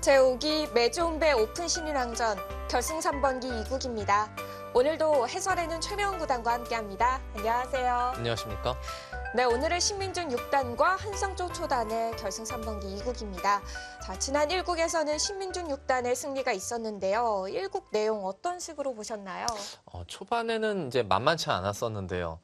제5기 매주홈배 오픈 신인왕전 결승 3번기 2국입니다. 오늘도 해설에는 최명훈 구단과 함께합니다. 안녕하세요. 안녕하십니까? 네, 오늘은 신민준 6단과 한상조 초단의 결승 3번기 2국입니다. 자, 지난 1국에서는 신민준 6단의 승리가 있었는데요. 1국 내용 어떤 식으로 보셨나요? 초반에는 이제 만만치 않았었는데요.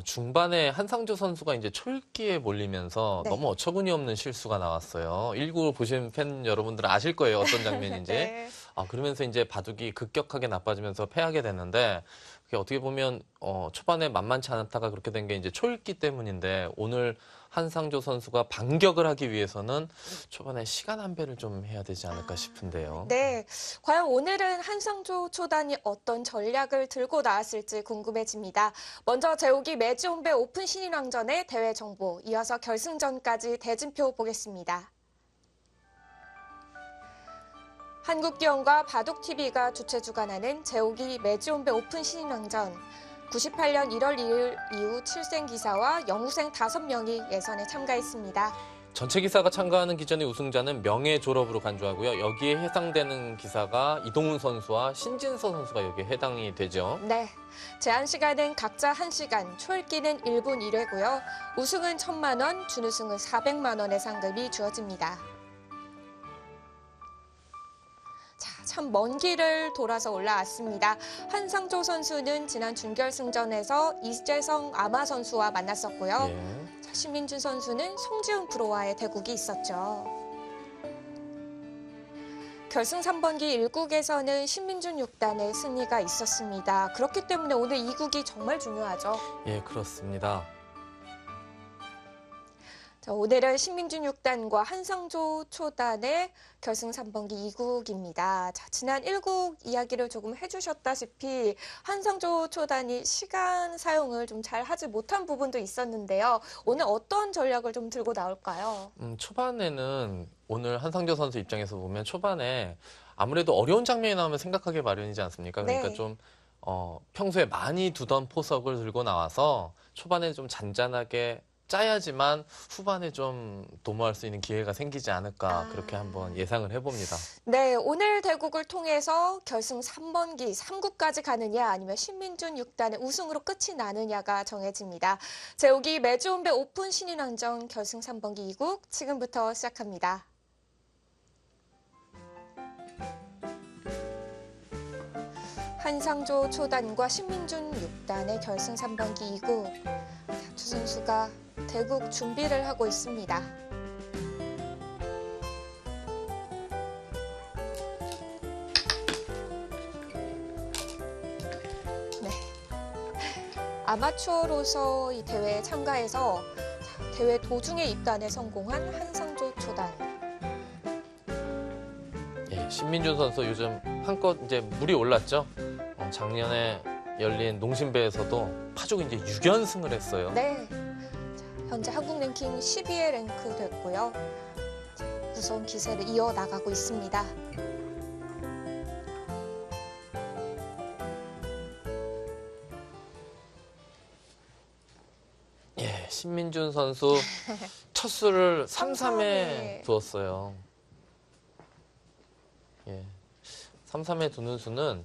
중반에 한상조 선수가 이제 초읽기에 몰리면서 네. 너무 어처구니 없는 실수가 나왔어요. 1국을 보신 팬 여러분들은 아실 거예요. 어떤 장면인지. 네. 그러면서 이제 바둑이 급격하게 나빠지면서 패하게 됐는데, 그게 어떻게 보면 초반에 만만치 않았다가 그렇게 된 게 이제 초읽기 때문인데, 오늘 한상조 선수가 반격을 하기 위해서는 초반에 시간 안배를 좀 해야 되지 않을까 싶은데요. 네, 과연 오늘은 한상조 초단이 어떤 전략을 들고 나왔을지 궁금해집니다. 먼저 제5기 매주홈배 오픈 신인왕전의 대회 정보, 이어서 결승전까지 대진표 보겠습니다. 한국기원과 바둑TV가 주최 주관하는 제5기 매주홈배 오픈 신인왕전. 98년 1월 2일 이후 출생 기사와 영우생 5명이 예선에 참가했습니다. 전체 기사가 참가하는 기존의 우승자는 명예 졸업으로 간주하고요. 여기에 해당되는 기사가 이동훈 선수와 신진서 선수가 여기에 해당이 되죠. 네, 제한 시간은 각자 1시간, 초읽기는 1분 1회고요. 우승은 1,000만 원, 준우승은 400만 원의 상금이 주어집니다. 자, 참 먼 길을 돌아서 올라왔습니다. 한상조 선수는 지난 준결승전에서 이재성 아마 선수와 만났었고요. 예. 자, 신민준 선수는 송지훈 프로와의 대국이 있었죠. 결승 3번기 1국에서는 신민준 6단의 승리가 있었습니다. 그렇기 때문에 오늘 2국이 정말 중요하죠. 예, 그렇습니다. 자, 오늘은 신민준 6단과 한상조 초단의 결승 3번기 2국입니다. 자, 지난 1국 이야기를 조금 해주셨다시피 한상조 초단이 시간 사용을 좀 잘 하지 못한 부분도 있었는데요. 오늘 어떤 전략을 좀 들고 나올까요? 초반에는 오늘 한상조 선수 입장에서 보면 초반에 아무래도 어려운 장면이 나오면 생각하기 마련이지 않습니까? 그러니까 네. 좀 평소에 많이 두던 포석을 들고 나와서 초반에 좀 잔잔하게 짜야지만 후반에 좀 도모할 수 있는 기회가 생기지 않을까 그렇게 한번 예상을 해봅니다. 네, 오늘 대국을 통해서 결승 3번기 3국까지 가느냐 아니면 신민준 6단의 우승으로 끝이 나느냐가 정해집니다. 제5기 매주홈배 오픈 신인왕전 결승 3번기 2국 지금부터 시작합니다. 한상조 초단과 신민준 6단의 결승 3번기 2국. 두 선수가 대국 준비를 하고 있습니다. 네. 아마추어로서 이 대회에 참가해서 대회 도중에 입단에 성공한 한상조 초단. 예, 신민준 선수 요즘 한껏 이제 물이 올랐죠. 작년에 열린 농심배에서도 파죽 이제 6연승을 했어요. 네. 자, 현재 한국 랭킹 12에 랭크 됐고요. 자, 무서운 기세를 이어나가고 있습니다. 예, 신민준 선수 첫 수를 3-3에 네. 두었어요. 예, 3-3에 두는 수는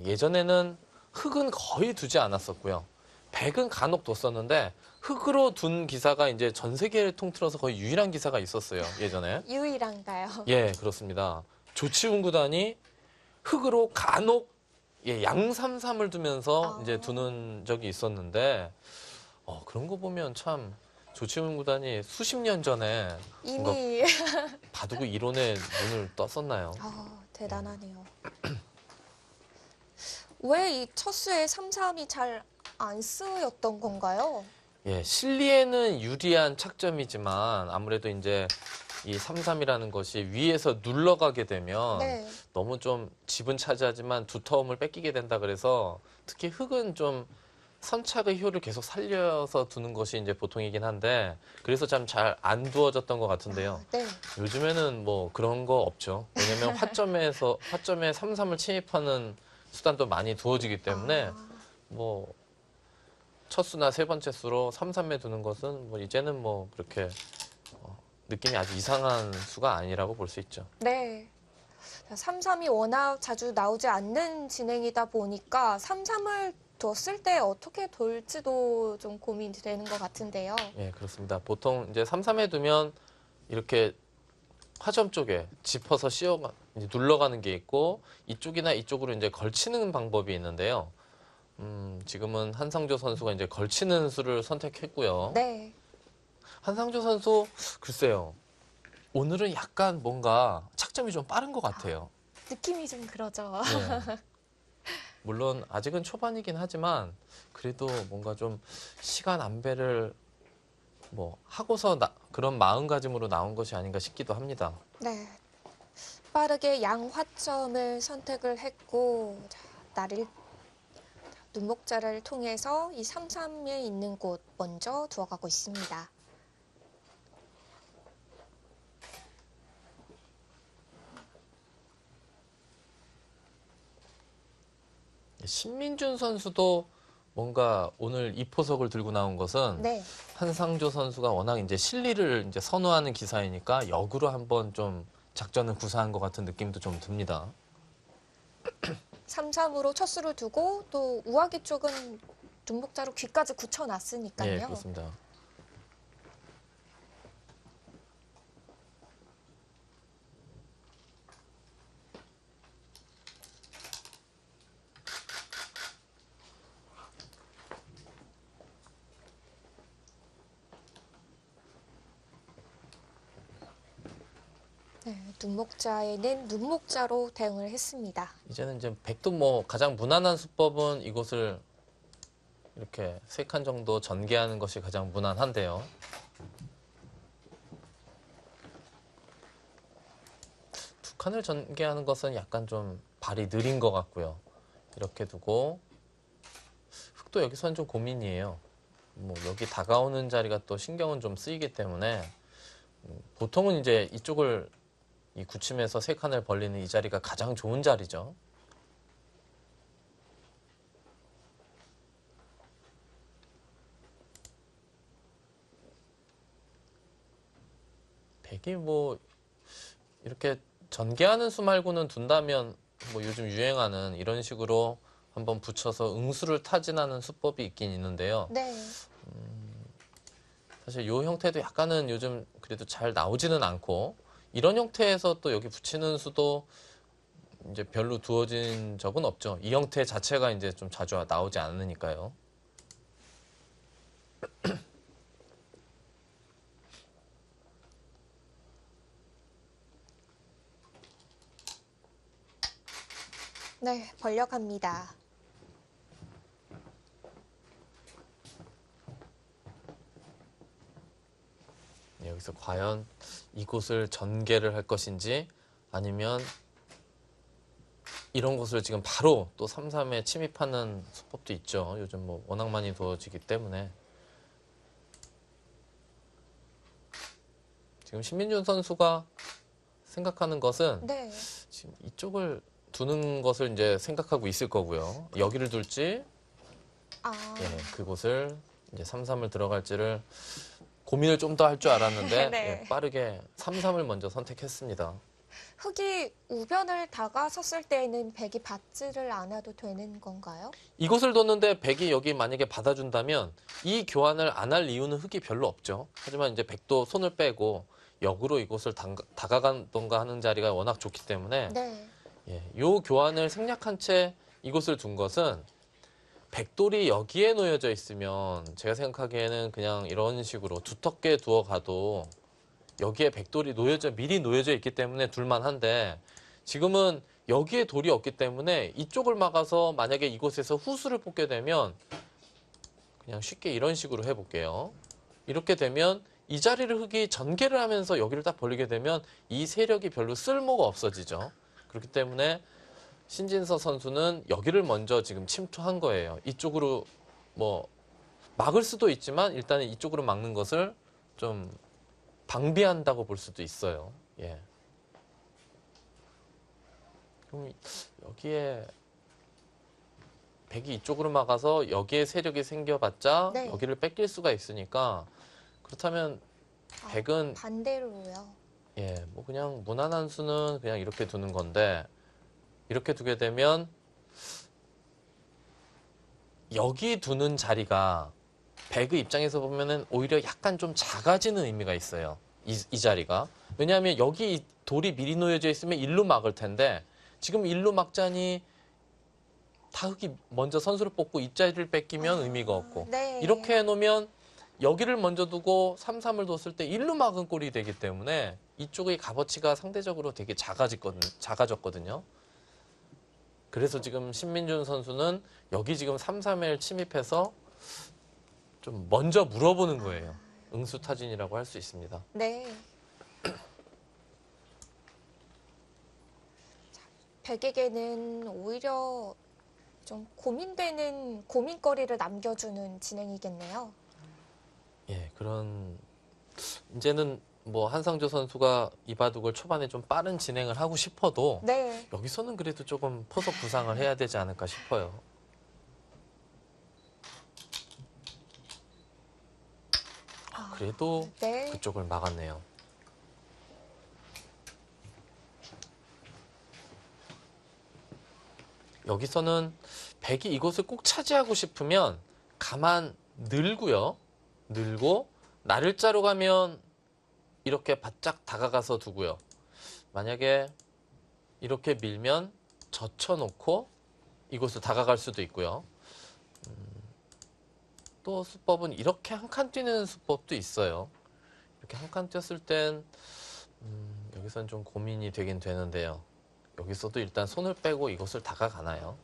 예전에는 흑은 거의 두지 않았었고요. 백은 간혹 뒀었는데 흑으로 둔 기사가 이제 전 세계를 통틀어서 거의 유일한 기사가 있었어요. 예전에. 유일한가요? 예, 그렇습니다. 조치훈 구단이 흑으로 간혹 양3-3을 두면서 이제 두는 적이 있었는데 그런 거 보면 참 조치훈 구단이 수십 년 전에 이미 바둑의 이론에 눈을 떴었나요? 대단하네요. 왜 이 첫 수에 3-3이 잘 안 쓰였던 건가요? 예, 실리에는 유리한 착점이지만 아무래도 이제 이 3-3이라는 것이 위에서 눌러가게 되면 네. 너무 좀 집은 차지하지만 두터움을 뺏기게 된다 그래서 특히 흑은 좀 선착의 효를 계속 살려서 두는 것이 이제 보통이긴 한데 그래서 참 잘 안 두어졌던 것 같은데요. 네. 요즘에는 뭐 그런 거 없죠. 왜냐면 화점에 3-3을 침입하는 수단도 많이 두어지기 때문에 뭐 첫 수나 세 번째 수로 3-3에 두는 것은 뭐 이제는 뭐 그렇게 느낌이 아주 이상한 수가 아니라고 볼 수 있죠. 네. 3-3이 워낙 자주 나오지 않는 진행이다 보니까 3-3을 뒀을 때 어떻게 돌지도 좀 고민이 되는 것 같은데요. 예, 그렇습니다. 보통 이제 3-3에 두면 이렇게 화점 쪽에 짚어서 이제 눌러가는 게 있고 이쪽이나 이쪽으로 이제 걸치는 방법이 있는데요. 지금은 한상조 선수가 이제 걸치는 수를 선택했고요. 네. 한상조 선수 글쎄요. 오늘은 약간 뭔가 착점이 좀 빠른 것 같아요. 느낌이 좀 그러죠. 네. 물론 아직은 초반이긴 하지만 그래도 뭔가 좀 시간 안배를 뭐 하고서 그런 마음가짐으로 나온 것이 아닌가 싶기도 합니다. 네. 빠르게 양화점을 선택을 했고 눈목자를 통해서 이 3-3에 있는 곳 먼저 두어가고 있습니다. 신민준 선수도 뭔가 오늘 이 포석을 들고 나온 것은 네. 한상조 선수가 워낙 이제 실리를 이제 선호하는 기사이니까 역으로 한번 좀 작전을 구사한 것 같은 느낌도 좀 듭니다. 3-3으로 첫 수를 두고 또 우아기 쪽은 눈목자로 귀까지 예, 굳혀놨으니까요. 그렇습니다. 네, 눈목자에는 눈목자로 대응을 했습니다. 이제는 이제 백도 뭐 가장 무난한 수법은 이곳을 이렇게 3칸 정도 전개하는 것이 가장 무난한데요. 두 칸을 전개하는 것은 약간 좀 발이 느린 것 같고요. 이렇게 두고 흑도 여기서는 좀 고민이에요. 뭐 여기 다가오는 자리가 또 신경은 좀 쓰이기 때문에 보통은 이제 이쪽을 이 구침에서 3칸을 벌리는 이 자리가 가장 좋은 자리죠. 백이 뭐 이렇게 전개하는 수 말고는 둔다면 뭐 요즘 유행하는 이런 식으로 한번 붙여서 응수를 타진하는 수법이 있긴 있는데요. 네. 사실 이 형태도 약간은 요즘 그래도 잘 나오지는 않고 이런 형태에서 또 여기 붙이는 수도 이제 별로 두어진 적은 없죠. 이 형태 자체가 이제 좀 자주 나오지 않으니까요. 네, 벌려갑니다. 여기서 과연 이곳을 전개를 할 것인지 아니면 이런 곳을 지금 바로 또 3-3에 침입하는 수법도 있죠. 요즘 뭐 워낙 많이 두어지기 때문에. 지금 신민준 선수가 생각하는 것은 네. 지금 이쪽을 두는 것을 이제 생각하고 있을 거고요. 여기를 둘지, 아, 예, 그곳을 이제 3-3을 들어갈지를 고민을 좀 더 할 줄 알았는데 네. 예, 빠르게 3-3을 먼저 선택했습니다. 흑이 우변을 다가섰을 때에는 백이 받지를 않아도 되는 건가요? 이곳을 뒀는데 백이 여기 만약에 받아준다면 이 교환을 안 할 이유는 흑이 별로 없죠. 하지만 이제 백도 손을 빼고 역으로 이곳을 다가간던가 하는 자리가 워낙 좋기 때문에 네. 예, 요 교환을 생략한 채 이곳을 둔 것은 백돌이 여기에 놓여져 있으면 제가 생각하기에는 그냥 이런 식으로 두텁게 두어가도 여기에 백돌이 미리 놓여져 있기 때문에 둘만한데 지금은 여기에 돌이 없기 때문에 이쪽을 막아서 만약에 이곳에서 후수를 뽑게 되면 그냥 쉽게 이런 식으로 해볼게요. 이렇게 되면 이 자리를 흑이 전개를 하면서 여기를 딱 벌리게 되면 이 세력이 별로 쓸모가 없어지죠. 그렇기 때문에 신진서 선수는 여기를 먼저 지금 침투한 거예요. 이쪽으로 뭐 막을 수도 있지만 일단은 이쪽으로 막는 것을 좀 방비한다고 볼 수도 있어요. 예. 그럼 여기에 백이 이쪽으로 막아서 여기에 세력이 생겨봤자 네. 여기를 뺏길 수가 있으니까 그렇다면 아, 백은 반대로요. 예, 뭐 그냥 무난한 수는 그냥 이렇게 두는 건데 이렇게 두게 되면 여기 두는 자리가 백의 입장에서 보면은 오히려 약간 좀 작아지는 의미가 있어요. 이 자리가. 왜냐하면 여기 돌이 미리 놓여져 있으면 일로 막을 텐데 지금 일로 막자니 타흑이 먼저 선수를 뽑고 입자리를 뺏기면 의미가 없고 네. 이렇게 해놓으면 여기를 먼저 두고 3, 3을 뒀을 때 일로 막은 꼴이 되기 때문에 이쪽의 값어치가 상대적으로 되게 작아졌거든요. 그래서 지금 신민준 선수는 여기 지금 3, 3을 침입해서 좀 먼저 물어보는 거예요. 응수타진이라고 할 수 있습니다. 네. 자, 백에게는 오히려 좀 고민되는 고민거리를 남겨주는 진행이겠네요. 예, 그런 이제는 뭐 한상조 선수가 이 바둑을 초반에 좀 빠른 진행을 하고 싶어도 네. 여기서는 그래도 조금 포석 부상을 해야 되지 않을까 싶어요. 그래도 네. 그쪽을 막았네요. 여기서는 백이 이곳을 꼭 차지하고 싶으면 가만 늘고요. 늘고 나를자로 가면 이렇게 바짝 다가가서 두고요. 만약에 이렇게 밀면 젖혀놓고 이곳을 다가갈 수도 있고요. 또 수법은 이렇게 한 칸 뛰는 수법도 있어요. 이렇게 한 칸 뛰었을 땐 여기서는 좀 고민이 되긴 되는데요. 여기서도 일단 손을 빼고 이곳을 다가가나요?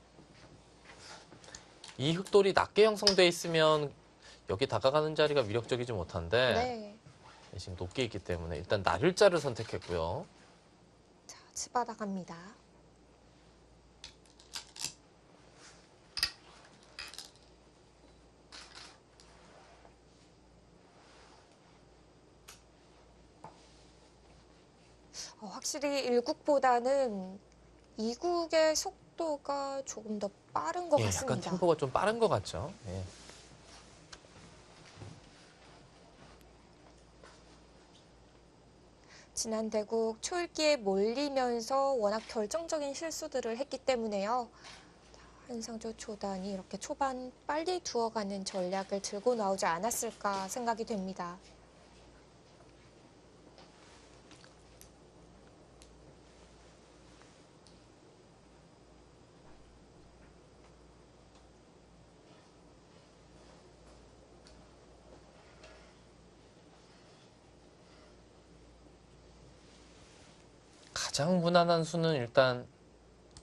이 흑돌이 낮게 형성되어 있으면 여기 다가가는 자리가 위력적이지 못한데 네. 지금 높게 있기 때문에 일단 나를자를 선택했고요. 자, 치바다 갑니다. 확실히 1국보다는 2국의 속도가 조금 더 빠른 것 예, 약간 같습니다. 템포가 좀 빠른 것 같죠. 예. 지난 대국 초읽기에 몰리면서 워낙 결정적인 실수들을 했기 때문에요. 한상조 초단이 이렇게 초반 빨리 두어가는 전략을 들고 나오지 않았을까 생각이 됩니다. 가장 무난한 수는 일단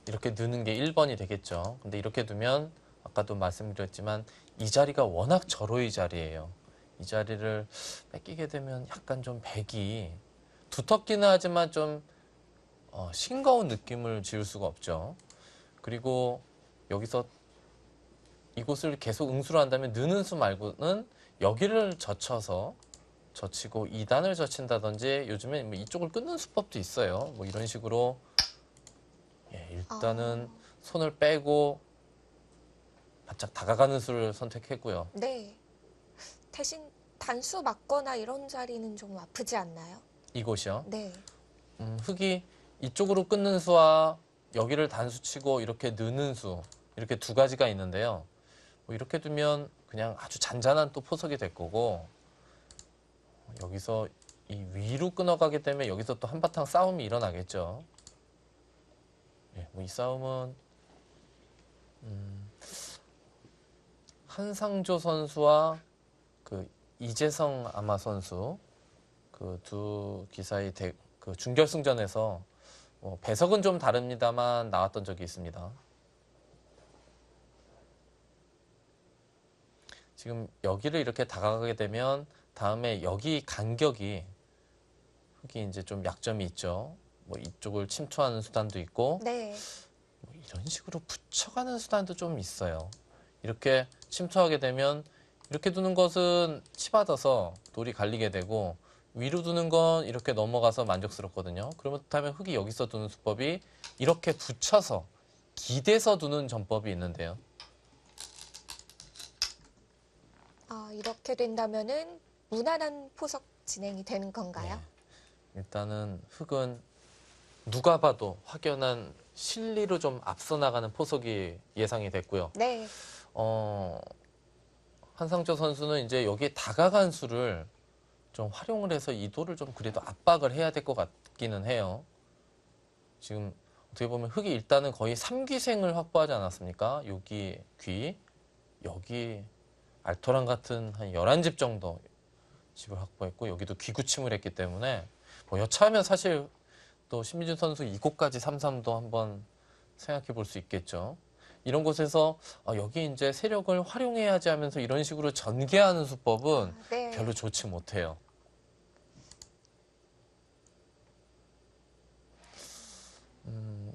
이렇게 넣는 게 1번이 되겠죠. 근데 이렇게 두면 아까도 말씀드렸지만 이 자리가 워낙 절호의 자리예요. 이 자리를 뺏기게 되면 약간 좀 백이 두텁기는 하지만 좀 싱거운 느낌을 지울 수가 없죠. 그리고 여기서 이곳을 계속 응수를 한다면 느는 수 말고는 여기를 젖히고 2단을 젖힌다든지 요즘에 뭐 이쪽을 끊는 수법도 있어요. 뭐 이런 식으로 일단은 손을 빼고 바짝 다가가는 수를 선택했고요. 네. 대신 단수 맞거나 이런 자리는 좀 아프지 않나요? 이곳이요. 네. 흙이 이쪽으로 끊는 수와 여기를 단수치고 이렇게 느는 수 이렇게 두 가지가 있는데요. 뭐 이렇게 두면 그냥 아주 잔잔한 또 포석이 될 거고 여기서 이 위로 끊어가게 되면 여기서 또 한바탕 싸움이 일어나겠죠. 예, 뭐 이 싸움은 한상조 선수와 그 이재성 아마 선수 그 두 기사의 그 준결승전에서 배석은 좀 다릅니다만 나왔던 적이 있습니다. 지금 여기를 이렇게 다가가게 되면 다음에 여기 간격이 흙이 이제 좀 약점이 있죠. 뭐 이쪽을 침투하는 수단도 있고 네. 뭐 이런 식으로 붙여가는 수단도 좀 있어요. 이렇게 침투하게 되면 이렇게 두는 것은 치받아서 돌이 갈리게 되고 위로 두는 건 이렇게 넘어가서 만족스럽거든요. 그렇다면 흙이 여기서 두는 수법이 이렇게 붙여서 기대서 두는 전법이 있는데요. 이렇게 된다면은 무난한 포석 진행이 되는 건가요? 일단은 흑은 누가 봐도 확연한 실리로 좀 앞서 나가는 포석이 예상이 됐고요. 네. 한상조 선수는 이제 여기에 다가간 수를 좀 활용을 해서 이도를 좀 그래도 압박을 해야 될 것 같기는 해요. 지금 어떻게 보면 흑이 일단은 거의 3귀생을 확보하지 않았습니까? 여기 귀, 여기 알토란 같은 한 11집 정도 집을 확보했고 여기도 귀구침을 했기 때문에 뭐 여차하면 사실 또 신민준 선수 이곳까지 3-3도 한번 생각해 볼 수 있겠죠. 이런 곳에서 여기 이제 세력을 활용해야지 하면서 이런 식으로 전개하는 수법은 네. 별로 좋지 못해요.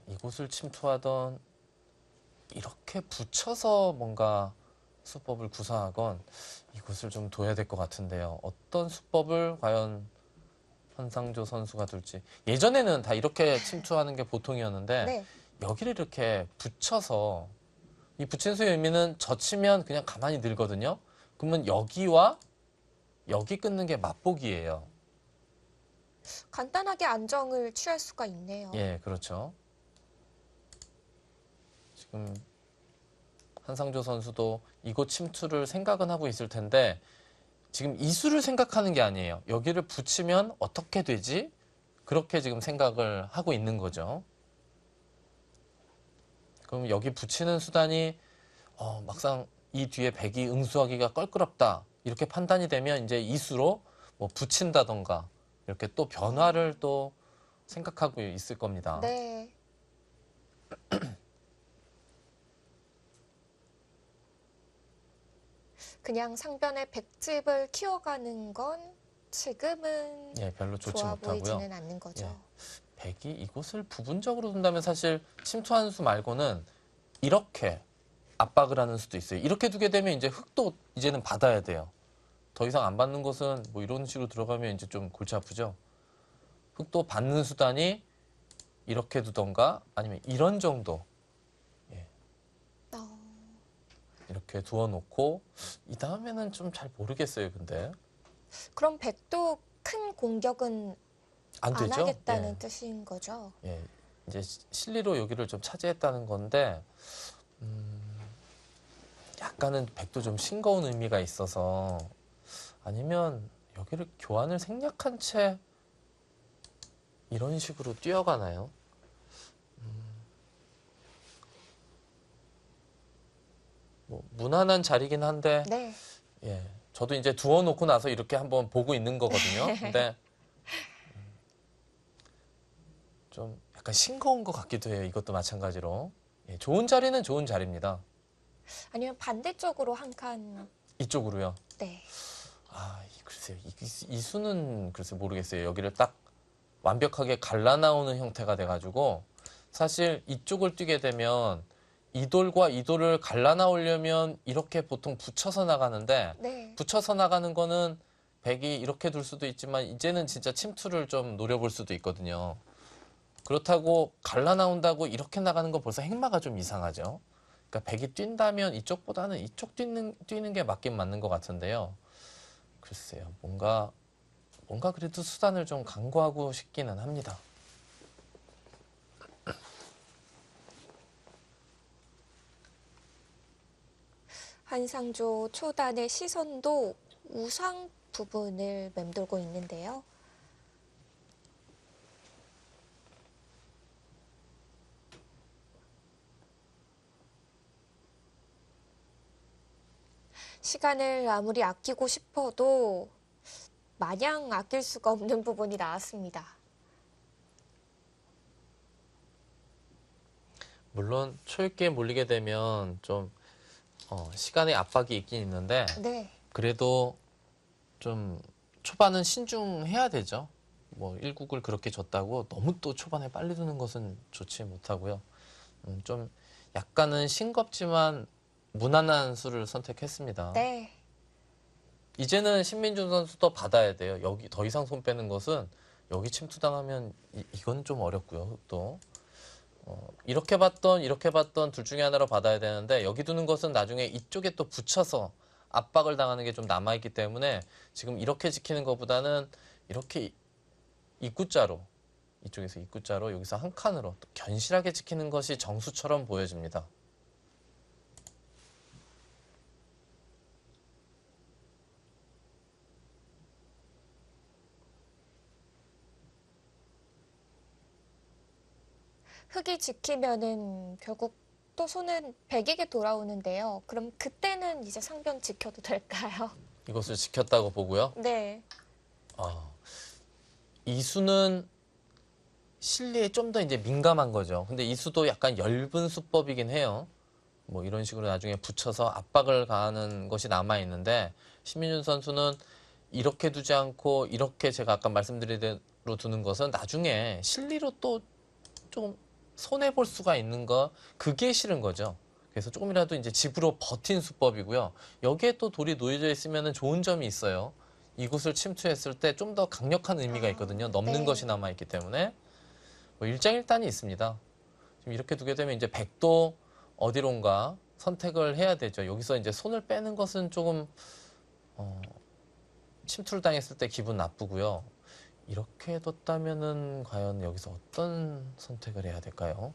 이곳을 침투하던 이렇게 붙여서 뭔가 수법을 구사하건 이곳을 좀 둬야 될 것 같은데요. 어떤 수법을 과연 한상조 선수가 둘지. 예전에는 다 이렇게 침투하는 게 보통이었는데 네. 여기를 이렇게 붙여서 이 붙인 수의 의미는 젖히면 그냥 가만히 늘거든요. 그러면 여기와 여기 끊는 게 맛보기예요. 간단하게 안정을 취할 수가 있네요. 예, 그렇죠. 지금 한상조 선수도 이곳 침투를 생각은 하고 있을 텐데 지금 이수를 생각하는 게 아니에요. 여기를 붙이면 어떻게 되지? 그렇게 지금 생각을 하고 있는 거죠. 그럼 여기 붙이는 수단이 막상 이 뒤에 백이 응수하기가 껄끄럽다. 이렇게 판단이 되면 이제 이수로 뭐 붙인다던가 이렇게 또 변화를 또 생각하고 있을 겁니다. 네. 그냥 상변의 백집을 키워가는 건 지금은 예, 별로 좋지 좋아 못하고요. 보이지는 않는 거죠. 예. 백이 이곳을 부분적으로 둔다면 사실 침투하는 수 말고는 이렇게 압박을 하는 수도 있어요. 이렇게 두게 되면 이제 흑도 이제는 받아야 돼요. 더 이상 안 받는 것은 뭐 이런 식으로 들어가면 이제 좀 골치 아프죠. 흑도 받는 수단이 이렇게 두던가 아니면 이런 정도 어, 이렇게 두어놓고 이 다음에는 좀 잘 모르겠어요. 근데 그럼 백도 큰 공격은 안 안 되죠. 하겠다는 뜻인 거죠. 예, 이제 실리로 여기를 좀 차지했다는 건데 약간은 백도 좀 싱거운 의미가 있어서 아니면 여기를 교환을 생략한 채 이런 식으로 뛰어가나요? 뭐 무난한 자리긴 한데 네. 예, 저도 이제 두어놓고 나서 이렇게 한번 보고 있는 거거든요. 근데 좀 약간 싱거운 것 같기도 해요. 이것도 마찬가지로. 예, 좋은 자리는 좋은 자리입니다. 아니면 반대쪽으로 한 칸. 이쪽으로요. 네. 글쎄요. 이 수는 글쎄 모르겠어요. 여기를 딱 완벽하게 갈라 나오는 형태가 돼가지고 사실 이쪽을 뛰게 되면 이 돌과 이 돌을 갈라 나오려면 이렇게 보통 붙여서 나가는데 네. 붙여서 나가는 거는 백이 이렇게 둘 수도 있지만 이제는 진짜 침투를 좀 노려볼 수도 있거든요. 그렇다고 갈라 나온다고 이렇게 나가는 건 벌써 행마가 좀 이상하죠. 그러니까 백이 뛴다면 이쪽보다는 이쪽 뛰는 게 맞긴 맞는 것 같은데요. 글쎄요. 뭔가 그래도 수단을 좀 강구하고 싶기는 합니다. 한상조 초단의 시선도 우상 부분을 맴돌고 있는데요. 시간을 아무리 아끼고 싶어도 마냥 아낄 수가 없는 부분이 나왔습니다. 물론 초읽기에 몰리게 되면 좀 시간의 압박이 있긴 있는데 네. 그래도 좀 초반은 신중해야 되죠. 뭐 1국을 그렇게 줬다고 너무 또 초반에 빨리 두는 것은 좋지 못하고요. 좀 약간은 싱겁지만 무난한 수를 선택했습니다. 네. 이제는 신민준 선수도 받아야 돼요. 여기 더 이상 손 빼는 것은 여기 침투당하면 이건 좀 어렵고요. 또 이렇게 봤던 둘 중에 하나로 받아야 되는데 여기 두는 것은 나중에 이쪽에 또 붙여서 압박을 당하는 게 좀 남아있기 때문에 지금 이렇게 지키는 것보다는 이렇게 입구자로 이쪽에서 입구자로 여기서 한 칸으로 또 견실하게 지키는 것이 정수처럼 보여집니다. 흙이 지키면은 결국 또 손은 백에게 돌아오는데요. 그럼 그때는 이제 상변 지켜도 될까요? 이것을 지켰다고 보고요. 네. 이수는 실리에 좀 더 이제 민감한 거죠. 근데 이수도 약간 엷은 수법이긴 해요. 뭐 이런 식으로 나중에 붙여서 압박을 가하는 것이 남아 있는데 신민준 선수는 이렇게 두지 않고 이렇게 제가 아까 말씀드린 대로 두는 것은 나중에 실리로 또 좀 손해 볼 수가 있는 거 그게 싫은 거죠. 그래서 조금이라도 이제 집으로 버틴 수법이고요. 여기에 또 돌이 놓여져 있으면 좋은 점이 있어요. 이곳을 침투했을 때 좀 더 강력한 의미가 있거든요. 넘는 네. 것이 남아 있기 때문에 뭐 일장일단이 있습니다. 지금 이렇게 두게 되면 이제 백도 어디론가 선택을 해야 되죠. 여기서 이제 손을 빼는 것은 조금 침투를 당했을 때 기분 나쁘고요. 이렇게 뒀다면은 과연 여기서 어떤 선택을 해야 될까요?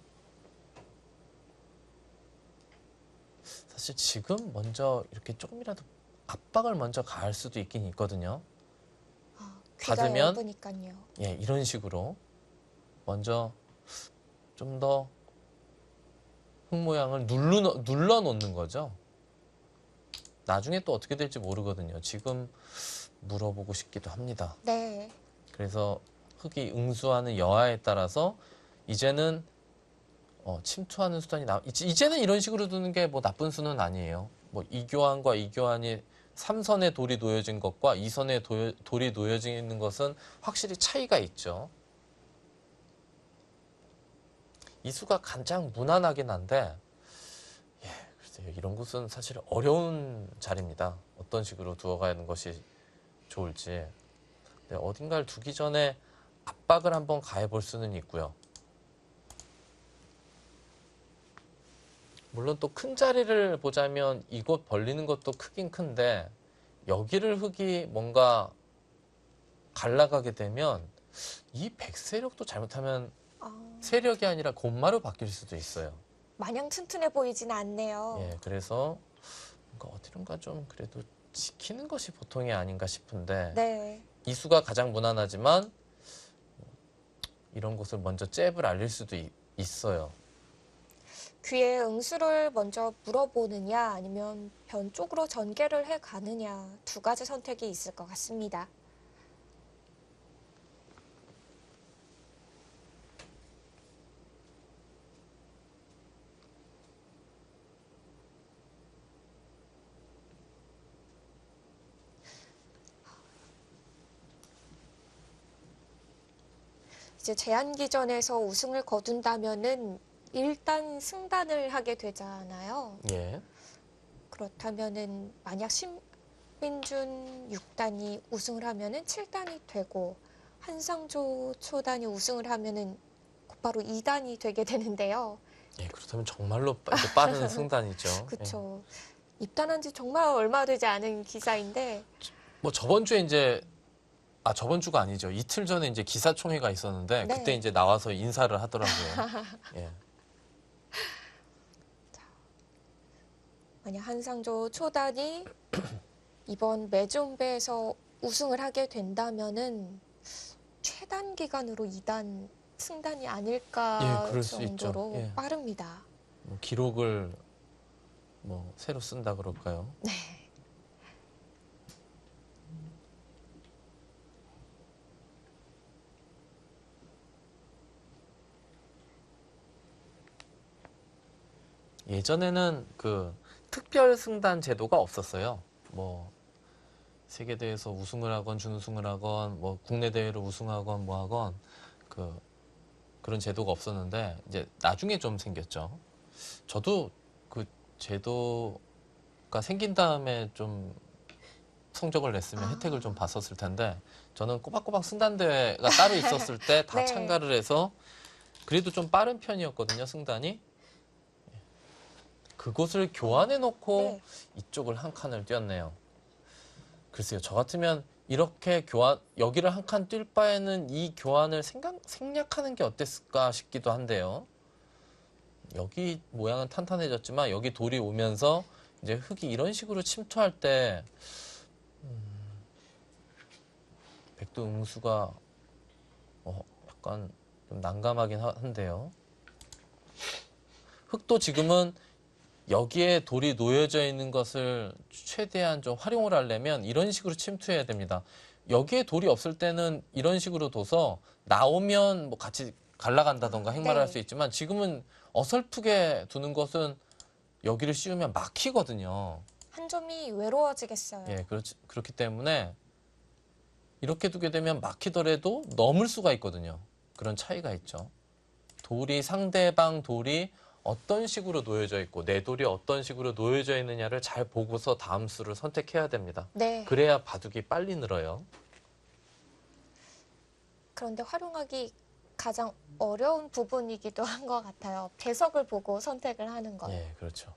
사실 지금 먼저 이렇게 조금이라도 압박을 먼저 가할 수도 있긴 있거든요. 귀가 받으면 얇으니까요. 예, 이런 식으로 먼저 좀 더 흙 모양을 눌러 놓는 거죠. 나중에 또 어떻게 될지 모르거든요. 지금 물어보고 싶기도 합니다. 네. 그래서 흙이 응수하는 여하에 따라서 이제는 침투하는 수단이 이제는 이런 식으로 두는 게 뭐 나쁜 수는 아니에요. 뭐 이교환과 이교환이 3선에 돌이 놓여진 것과 2선에 돌이 놓여져 있는 것은 확실히 차이가 있죠. 이 수가 가장 무난하긴 한데 글쎄요, 이런 곳은 사실 어려운 자리입니다. 어떤 식으로 두어가는 것이 좋을지. 어딘가를 두기 전에 압박을 한번 가해볼 수는 있고요. 물론 또 큰 자리를 보자면 이곳 벌리는 것도 크긴 큰데 여기를 흙이 뭔가 갈라가게 되면 이 백세력도 잘못하면 세력이 아니라 곤마로 바뀔 수도 있어요. 마냥 튼튼해 보이진 않네요. 예, 그래서 뭔가 어디론가 좀 그래도 지키는 것이 보통이 아닌가 싶은데 네. 이수가 가장 무난하지만 이런 곳을 먼저 잽을 알릴 수도 있어요. 귀에 응수를 먼저 물어보느냐 아니면 변 쪽으로 전개를 해 가느냐 두 가지 선택이 있을 것 같습니다. 이제 제한기전에서 우승을 거둔다면은 일단 승단을 하게 되잖아요. 예. 그렇다면은 만약 신민준 6단이 우승을 하면은 7단이 되고 한상조 초단이 우승을 하면은 곧바로 2단이 되게 되는데요. 예, 그렇다면 정말로 이제 빠른 승단이죠. 그렇죠. 입단한 지 정말 얼마 되지 않은 기사인데 뭐 저번 주에 이제 저번 주가 아니죠. 이틀 전에 이제 기사총회가 있었는데 네. 그때 이제 나와서 인사를 하더라고요. 예. 만약 한상조 초단이 이번 매점배에서 우승을 하게 된다면은 최단 기간으로 2단 승단이 아닐까 예, 그럴 수 정도로 있죠. 예. 빠릅니다. 뭐 기록을 뭐 새로 쓴다 그럴까요? 네. 예전에는 그 특별 승단 제도가 없었어요. 뭐 세계 대회에서 우승을 하건 준우승을 하건 뭐 국내 대회로 우승하건 뭐 하건 그런 제도가 없었는데 이제 나중에 좀 생겼죠. 저도 그 제도가 생긴 다음에 좀 성적을 냈으면 혜택을 좀 봤었을 텐데 저는 꼬박꼬박 승단 대회가 따로 있었을 때 다 네. 참가를 해서 그래도 좀 빠른 편이었거든요, 승단이. 그곳을 교환해 놓고 네. 이쪽을 한 칸을 띄었네요. 글쎄요, 저 같으면 이렇게 여기를 한 칸 뛸 바에는 이 교환을 생략하는 게 어땠을까 싶기도 한데요. 여기 모양은 탄탄해졌지만 여기 돌이 오면서 이제 흙이 이런 식으로 침투할 때 백두 응수가 약간 좀 난감하긴 한데요. 흙도 지금은 여기에 돌이 놓여져 있는 것을 최대한 좀 활용을 하려면 이런 식으로 침투해야 됩니다. 여기에 돌이 없을 때는 이런 식으로 둬서 나오면 뭐 같이 갈라간다던가 행마를 할 수 있지만 지금은 어설프게 두는 것은 여기를 씌우면 막히거든요. 한 점이 외로워지겠어요. 예, 그렇기 때문에 이렇게 두게 되면 막히더라도 넘을 수가 있거든요. 그런 차이가 있죠. 상대방 돌이 어떤 식으로 놓여져 있고 내 돌이 어떤 식으로 놓여져 있느냐를 잘 보고서 다음 수를 선택해야 됩니다. 네. 그래야 바둑이 빨리 늘어요. 그런데 활용하기 가장 어려운 부분이기도 한 것 같아요. 배석을 보고 선택을 하는 거. 예, 그렇죠.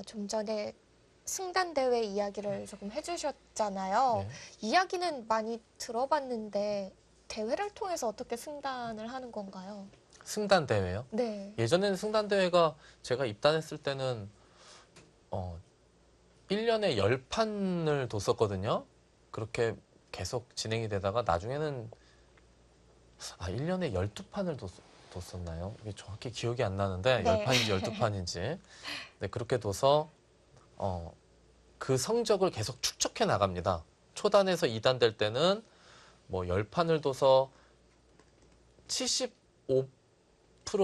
좀 전에 승단대회 이야기를 조금 해주셨잖아요. 네. 이야기는 많이 들어봤는데 대회를 통해서 어떻게 승단을 하는 건가요? 승단 대회요? 네. 예전에는 승단 대회가 제가 입단했을 때는 1년에 10판을 뒀었거든요. 그렇게 계속 진행이 되다가 나중에는 1년에 12판을 뒀었나요? 이게 정확히 기억이 안 나는데 네. 10판인지 12판인지. 네, 그렇게 둬서 그 성적을 계속 축적해 나갑니다. 초단에서 2단 될 때는 뭐 10판을 둬서 75%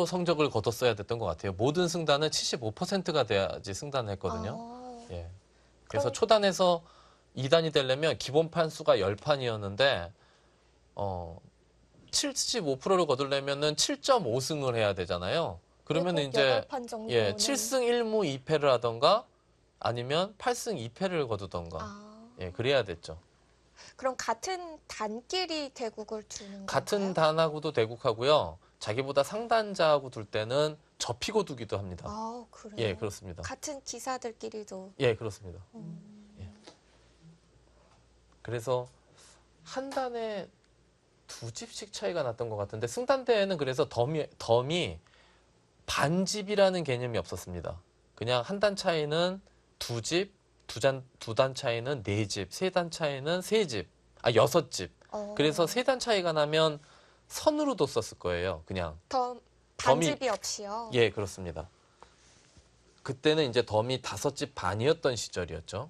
성적을 거뒀어야 됐던 것 같아요. 모든 승단은 75%가 돼야지 승단을 했거든요. 예. 그래서 그럼- 초단에서 2단이 되려면 기본 판수가 10판이었는데 75%를 거두려면은 7.5승을 해야 되잖아요. 그러면 이제 8판 정도는 7승 1무 2패를 하던가 아니면 8승 2패를 거두던가 예, 그래야 됐죠. 그럼 같은 단끼리 대국을 두는 같은 건가요? 단하고도 대국하고요. 자기보다 상단자하고 둘 때는 접히고 두기도 합니다. 그래요? 예, 그렇습니다. 같은 기사들끼리도. 예, 그렇습니다. 그래서 한 단에 2집씩 차이가 났던 것 같은데 승단대회는 그래서 덤이 반집이라는 개념이 없었습니다. 그냥 한 단 차이는 2집, 두 단 차이는 4집, 세 단 차이는 3집, 6집. 그래서 3단 차이가 나면 선으로 뒀었을 거예요. 그냥. 반집이 없이요? 예, 그렇습니다. 그때는 이제 덤이 5집 반이었던 시절이었죠.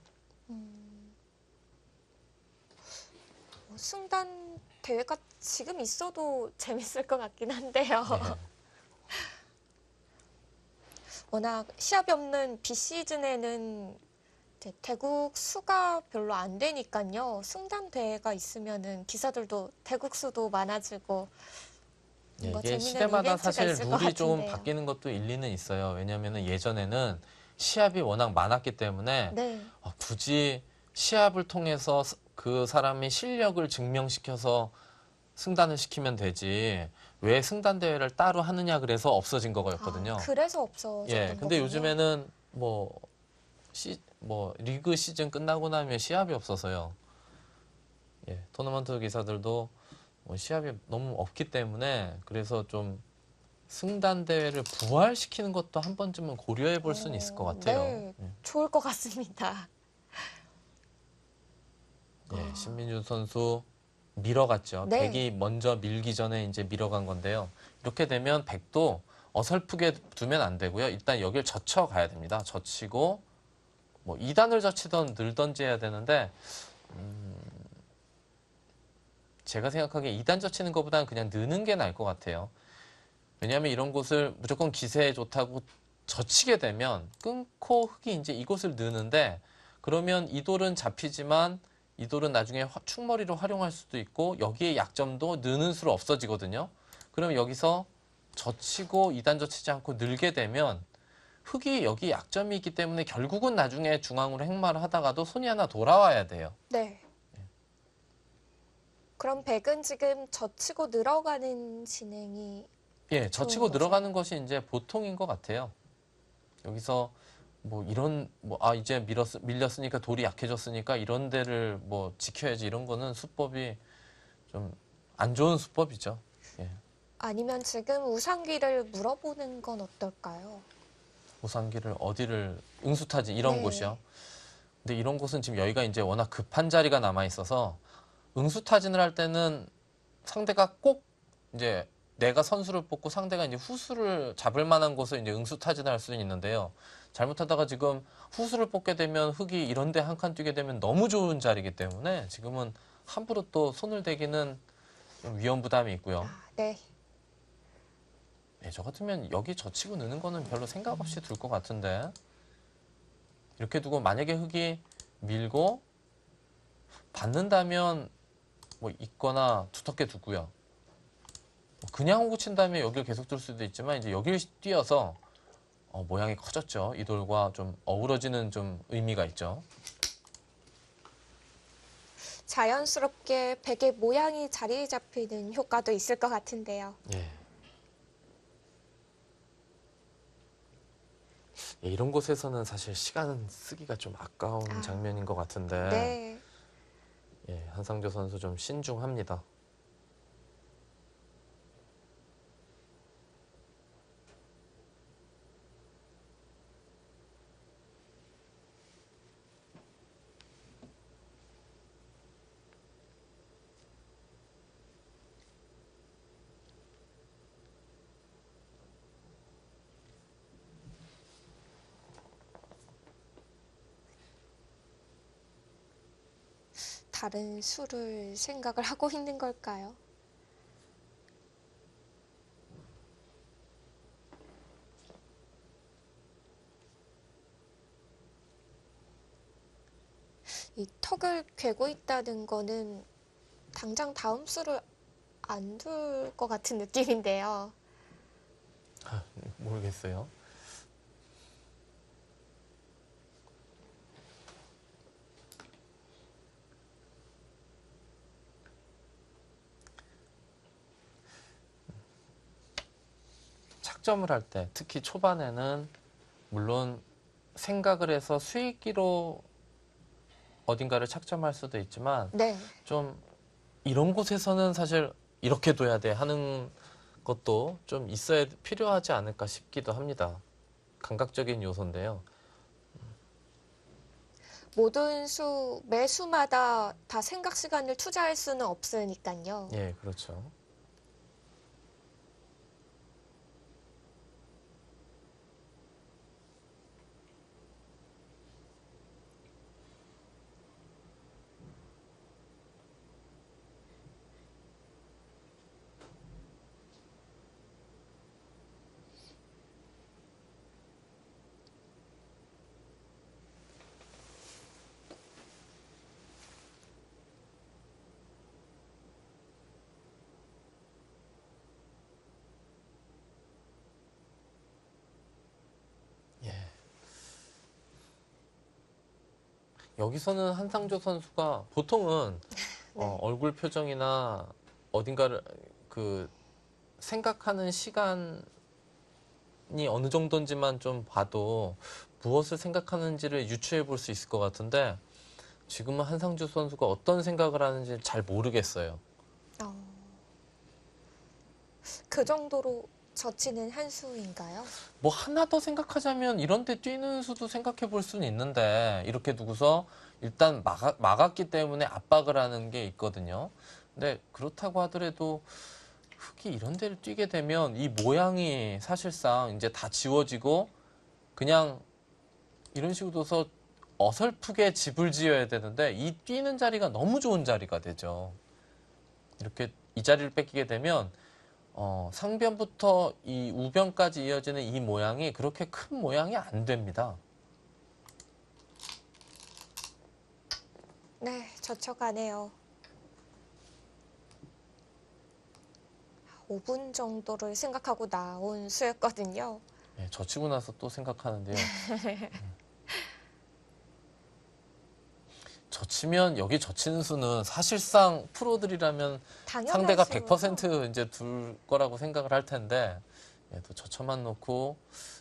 승단 대회가 지금 있어도 재밌을 것 같긴 한데요. 네. 워낙 시합이 없는 비시즌에는 이제 대국 수가 별로 안 되니까요. 승단 대회가 있으면은 기사들도 대국 수도 많아지고 예, 뭐 이게 재미있는 시대마다 이벤트가 사실 있을 것 룰이 조금 같은데요. 바뀌는 것도 일리는 있어요. 왜냐하면 예전에는 시합이 워낙 많았기 때문에 네. 굳이 시합을 통해서 그 사람의 실력을 증명시켜서 승단을 시키면 되지 왜 승단 대회를 따로 하느냐 그래서 없어진 거였거든요. 그래서 없어졌던 예, 근데 거군요. 요즘에는 뭐 리그 시즌 끝나고 나면 시합이 없어서요. 예, 토너먼트 기사들도 뭐 시합이 너무 없기 때문에 그래서 좀 승단 대회를 부활시키는 것도 한 번쯤은 고려해 볼 수는 있을 것 같아요. 네, 좋을 것 같습니다. 예, 신민주 선수 밀어갔죠. 네. 백이 먼저 밀기 전에 이제 밀어간 건데요. 이렇게 되면 백도 어설프게 두면 안 되고요. 일단 여길 젖혀 가야 됩니다. 젖히고 뭐 2단을 젖히던 늘던지 해야 되는데 제가 생각하기에 2단 젖히는 것보다는 그냥 느는 게 나을 것 같아요. 왜냐하면 이런 곳을 무조건 기세에 좋다고 젖히게 되면 끊고 흙이 이제 이곳을 느는데 그러면 이 돌은 잡히지만 이 돌은 나중에 축머리로 활용할 수도 있고 여기에 약점도 느는 수로 없어지거든요. 그럼 여기서 젖히고 2단 젖히지 않고 늘게 되면 흙이 여기 약점이 있기 때문에 결국은 나중에 중앙으로 행마를 하다가도 손이 하나 돌아와야 돼요. 네. 그럼 백은 지금 젖히고 늘어가는 진행이 예, 좋은 젖히고 거죠? 늘어가는 것이 이제 보통인 것 같아요. 여기서 뭐 이런 이제 밀렸으니까 돌이 약해졌으니까 이런 데를 뭐 지켜야지 이런 거는 수법이 좀 안 좋은 수법이죠. 예. 아니면 지금 우상기를 물어보는 건 어떨까요? 우상기를 어디를 응수타진 이런 네. 곳이요. 근데 이런 곳은 지금 여기가 이제 워낙 급한 자리가 남아 있어서 응수타진을 할 때는 상대가 꼭 이제 내가 선수를 뽑고 상대가 이제 후수를 잡을 만한 곳을 이제 응수타진을 할 수는 있는데요. 잘못하다가 지금 후수를 뽑게 되면 흙이 이런 데 한 칸 뛰게 되면 너무 좋은 자리이기 때문에 지금은 함부로 또 손을 대기는 좀 위험 부담이 있고요. 네. 네, 저 같으면 여기 젖히고 느는 거는 별로 생각 없이 둘 것 같은데 이렇게 두고 만약에 흙이 밀고 받는다면 뭐 있거나 두텁게 두고요. 그냥 호구 친 다음에 여기를 계속 둘 수도 있지만 이제 여기를 뛰어서 모양이 커졌죠. 이 돌과 좀 어우러지는 좀 의미가 있죠. 자연스럽게 백의 모양이 자리 잡히는 효과도 있을 것 같은데요. 예. 예, 이런 곳에서는 사실 시간 쓰기가 좀 아까운 장면인 것 같은데 네. 예, 한상조 선수 좀 신중합니다. 다른 수를 생각을 하고 있는 걸까요? 이 턱을 괴고 있다는 거는 당장 다음 수를 안 둘 것 같은 느낌인데요. 모르겠어요. 착점을 할 때, 특히 초반에는 물론 생각을 해서 수익기로 어딘가를 착점할 수도 있지만 네. 좀 이런 곳에서는 사실 이렇게 둬야 돼 하는 것도 좀 있어야 필요하지 않을까 싶기도 합니다. 감각적인 요소인데요. 모든 매수마다 다 생각 시간을 투자할 수는 없으니까요. 예, 그렇죠. 예. 여기서는 한상조 선수가 보통은 네. 얼굴 표정이나 어딘가를 그 생각하는 시간이 어느 정도인지만 좀 봐도 무엇을 생각하는지를 유추해 볼 수 있을 것 같은데 지금은 한상조 선수가 어떤 생각을 하는지 잘 모르겠어요. 어, 그 정도로 젖히는 한 수인가요? 뭐 하나 더 생각하자면 이런 데 뛰는 수도 생각해 볼 수는 있는데 이렇게 두고서 일단 막았기 때문에 압박을 하는 게 있거든요. 근데 그렇다고 하더라도 흙이 이런 데를 뛰게 되면 이 모양이 사실상 이제 다 지워지고 그냥 이런 식으로 둬서 어설프게 집을 지어야 되는데 이 뛰는 자리가 너무 좋은 자리가 되죠. 이렇게 이 자리를 뺏기게 되면 상변부터 이 우변까지 이어지는 이 모양이 그렇게 큰 모양이 안 됩니다. 네, 젖혀가네요. 5분 정도를 생각하고 나온 수였거든요. 예, 젖히고 나서 또 생각하는데요. 젖히면 여기 젖히는 수는 사실상 프로들이라면 당연하죠. 상대가 100% 이제 둘 거라고 생각을 할 텐데 또 젖혀만 놓고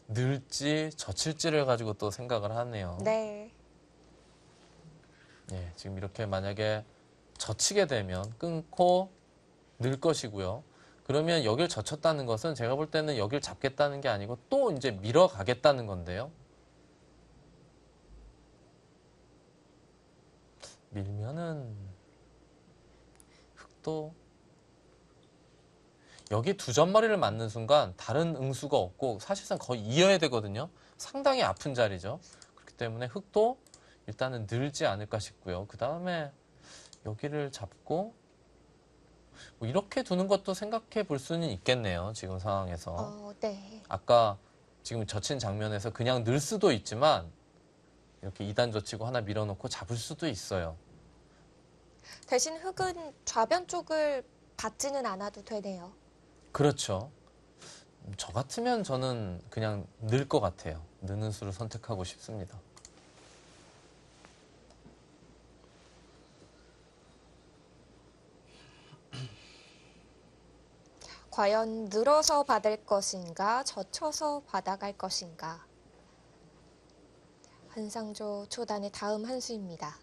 늘지 젖힐지를 가지고 또 생각을 하네요. 네. 예, 지금 이렇게 만약에 젖히게 되면 끊고 늘 것이고요. 그러면 여길 젖혔다는 것은 제가 볼 때는 여길 잡겠다는 게 아니고 또 이제 밀어가겠다는 건데요. 밀면은 흙도 여기 두 점머리를 맞는 순간 다른 응수가 없고 사실상 거의 이어야 되거든요. 상당히 아픈 자리죠. 그렇기 때문에 흙도 일단은 늘지 않을까 싶고요. 그 다음에 여기를 잡고 뭐 이렇게 두는 것도 생각해 볼 수는 있겠네요. 지금 상황에서. 네. 아까 지금 젖힌 장면에서 그냥 늘 수도 있지만 이렇게 2단 젖히고 하나 밀어놓고 잡을 수도 있어요. 대신 흙은 좌변 쪽을 받지는 않아도 되네요. 그렇죠. 저 같으면 저는 그냥 늘 것 같아요. 느는 수를 선택하고 싶습니다. 과연 늘어서 받을 것인가, 젖혀서 받아갈 것인가. 한상조 초단의 다음 한 수입니다.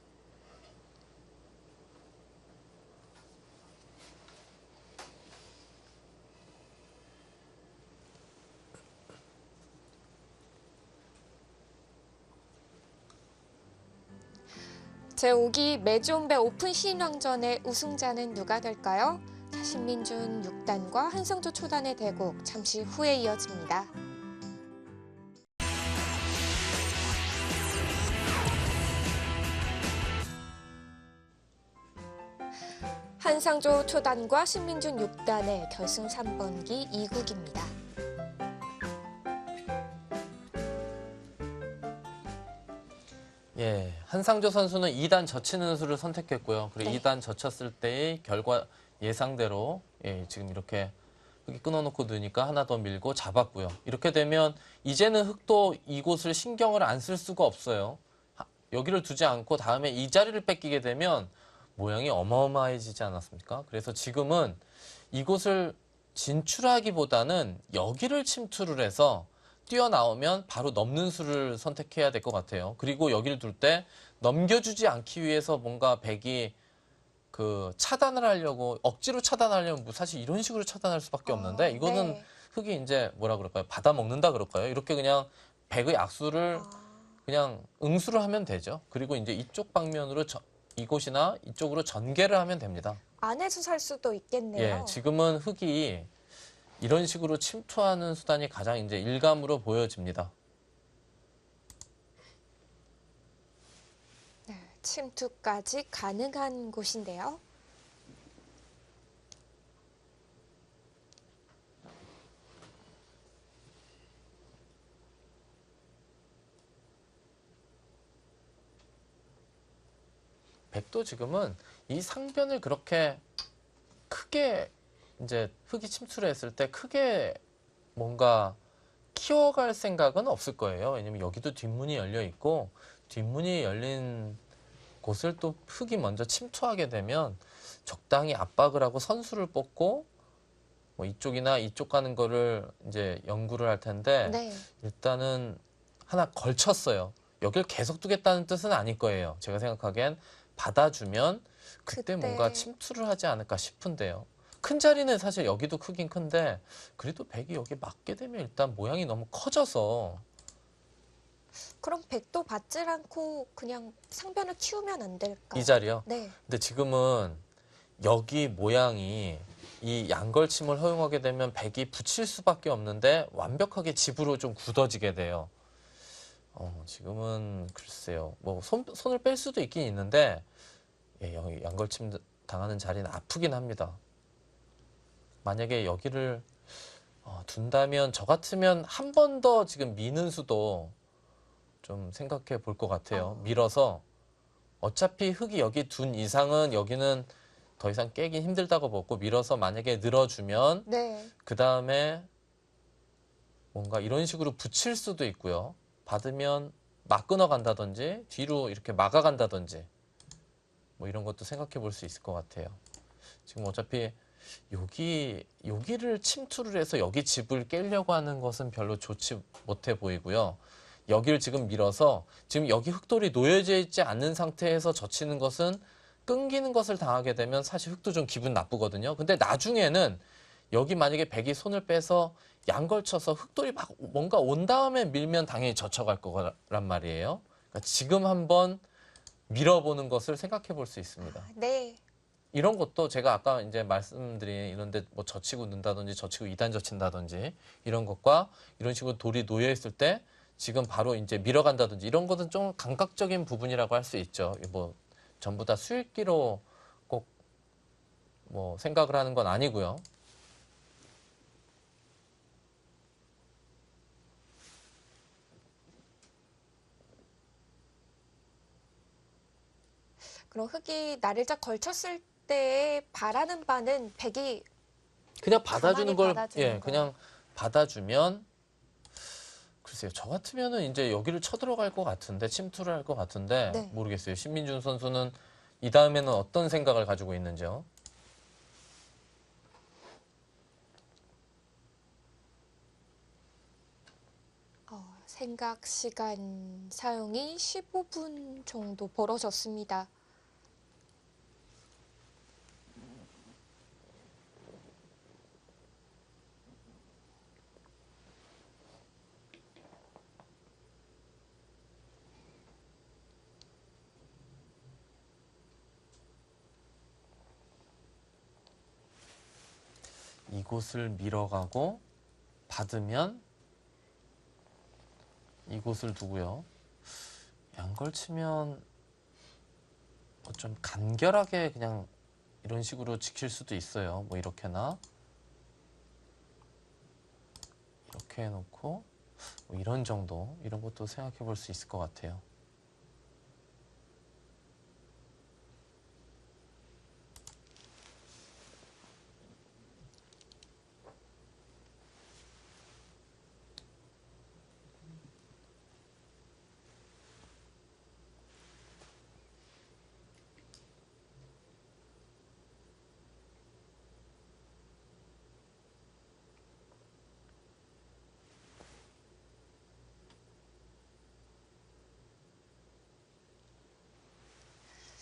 제5기 매주온배 오픈 시인왕전의 우승자는 누가 될까요? 자, 신민준 6단과 한상조 초단의 대국 잠시 후에 이어집니다. 한상조 초단과 신민준 6단의 결승 3번기 2국입니다. 예, 한상조 선수는 2단 젖히는 수를 선택했고요. 그리고 네. 2단 젖혔을 때의 결과 예상대로 지금 이렇게 흙이 끊어놓고 넣으니까 하나 더 밀고 잡았고요. 이렇게 되면 이제는 흙도 이곳을 신경을 안 쓸 수가 없어요. 여기를 두지 않고 다음에 이 자리를 뺏기게 되면 모양이 어마어마해지지 않았습니까? 그래서 지금은 이곳을 진출하기보다는 여기를 침투를 해서 뛰어나오면 바로 넘는 수를 선택해야 될 것 같아요. 그리고 여기를 둘 때 넘겨주지 않기 위해서 뭔가 백이 그 차단을 하려고 억지로 차단하려면 뭐 사실 이런 식으로 차단할 수밖에 없는데 이거는 네. 흙이 이제 뭐라 그럴까요? 받아 먹는다 그럴까요? 이렇게 그냥 백의 악수를 그냥 응수를 하면 되죠. 그리고 이제 이쪽 방면으로 이곳이나 이쪽으로 전개를 하면 됩니다. 안에서 살 수도 있겠네요. 예, 지금은 흙이 이런 식으로 침투하는 수단이 가장 이제 일감으로 보여집니다. 네, 침투까지 가능한 곳인데요. 백도 지금은 이 상변을 그렇게 크게 이제 흙이 침투를 했을 때 크게 뭔가 키워갈 생각은 없을 거예요. 왜냐면 여기도 뒷문이 열려 있고 뒷문이 열린 곳을 또 흙이 먼저 침투하게 되면 적당히 압박을 하고 선수를 뽑고 뭐 이쪽이나 이쪽 가는 거를 이제 연구를 할 텐데 네. 일단은 하나 걸쳤어요. 여길 계속 두겠다는 뜻은 아닐 거예요. 제가 생각하기엔 받아주면 그때 뭔가 침투를 하지 않을까 싶은데요. 큰 자리는 사실 여기도 크긴 큰데 그래도 백이 여기 맞게 되면 일단 모양이 너무 커져서 그럼 백도 받질 않고 그냥 상변을 키우면 안 될까요? 이 자리요. 네. 근데 지금은 여기 모양이 이 양걸침을 허용하게 되면 백이 붙일 수밖에 없는데 완벽하게 집으로 좀 굳어지게 돼요. 지금은 글쎄요. 뭐 손을 뺄 수도 있긴 있는데 여기 양걸침 당하는 자리는 아프긴 합니다. 만약에 여기를 둔다면 저 같으면 한 번 더 지금 미는 수도 좀 생각해 볼 것 같아요. 밀어서 어차피 흙이 여기 둔 이상은 여기는 더 이상 깨긴 힘들다고 보고 밀어서 만약에 늘어주면 네. 그 다음에 뭔가 이런 식으로 붙일 수도 있고요. 받으면 막 끊어간다든지 뒤로 이렇게 막아간다든지 뭐 이런 것도 생각해 볼 수 있을 것 같아요. 지금 어차피 여기를 침투를 해서 여기 집을 깨려고 하는 것은 별로 좋지 못해 보이고요. 여기를 지금 밀어서 지금 여기 흙돌이 놓여져 있지 않는 상태에서 젖히는 것은 끊기는 것을 당하게 되면 사실 흙도 좀 기분 나쁘거든요. 근데 나중에는 여기 만약에 백이 손을 빼서 양걸쳐서 흙돌이 막 뭔가 온 다음에 밀면 당연히 젖혀갈 거란 말이에요. 그러니까 지금 한번 밀어보는 것을 생각해 볼 수 있습니다. 네. 이런 것도 제가 아까 이제 말씀드린 이런데 뭐 젖히고 넣는다든지 젖히고 2단 젖힌다든지 이런 것과 이런 식으로 돌이 놓여 있을 때 지금 바로 이제 밀어간다든지 이런 것은 좀 감각적인 부분이라고 할 수 있죠. 뭐 전부 다 수익기로 꼭 뭐 생각을 하는 건 아니고요. 그럼 흙이 나를 쫙 걸쳤을 때 바라는 바는 백이 그냥 가만히 받아주는 걸 받아주는 그냥 받아주면 글쎄요. 저 같으면은 이제 여기를 쳐들어갈 것 같은데 침투를 할 것 같은데 네. 모르겠어요. 신민준 선수는 이 다음에는 어떤 생각을 가지고 있는지요? 생각 시간 사용이 15분 정도 벌어졌습니다. 이곳을 밀어가고 받으면 이곳을 두고요. 양걸 치면 뭐 좀 간결하게 그냥 이런 식으로 지킬 수도 있어요. 뭐 이렇게나 이렇게 해놓고 뭐 이런 정도 이런 것도 생각해 볼 수 있을 것 같아요.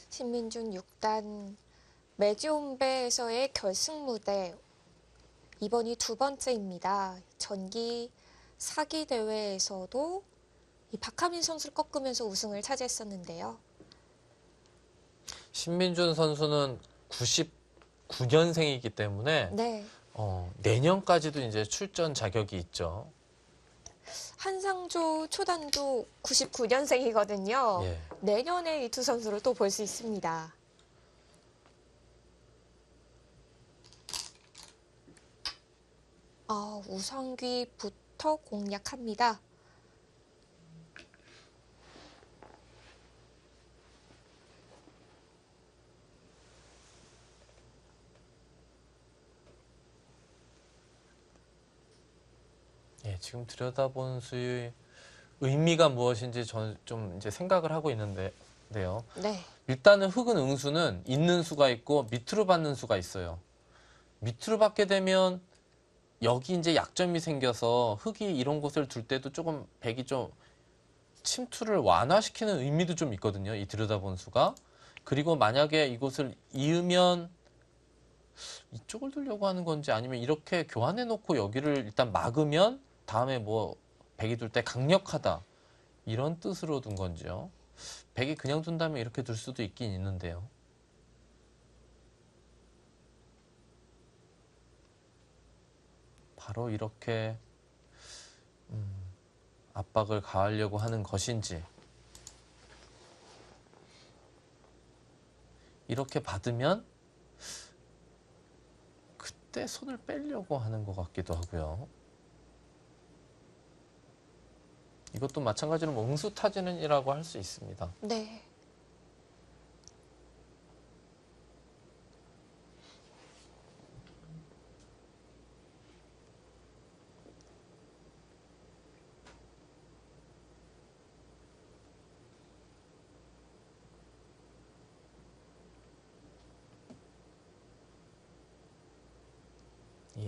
신민준 6단 매지온배에서의 결승 무대 이번이 두 번째입니다. 전기 사기 대회에서도 이 박하민 선수를 꺾으면서 우승을 차지했었는데요. 신민준 선수는 99년생이기 때문에 네. 내년까지도 이제 출전 자격이 있죠. 한상조 초단도 99년생이거든요. 예. 내년에 이 두 선수를 또 볼 수 있습니다. 우상귀부터 공략합니다. 예, 지금 들여다본 수의 의미가 무엇인지 저는 좀 이제 생각을 하고 있는데요. 네. 일단은 흙은 응수는 있는 수가 있고 밑으로 받는 수가 있어요. 밑으로 받게 되면 여기 이제 약점이 생겨서 흙이 이런 곳을 둘 때도 조금 백이 좀 침투를 완화시키는 의미도 좀 있거든요. 이 들여다본 수가. 그리고 만약에 이곳을 이으면 이쪽을 두려고 하는 건지 아니면 이렇게 교환해 놓고 여기를 일단 막으면 다음에 뭐 백이 둘 때 강력하다 이런 뜻으로 둔 건지요. 백이 그냥 둔다면 이렇게 둘 수도 있긴 있는데요. 바로 이렇게 압박을 가하려고 하는 것인지 이렇게 받으면 그때 손을 빼려고 하는 것 같기도 하고요. 이것도 마찬가지로 뭐 응수타진이라고 할 수 있습니다. 네.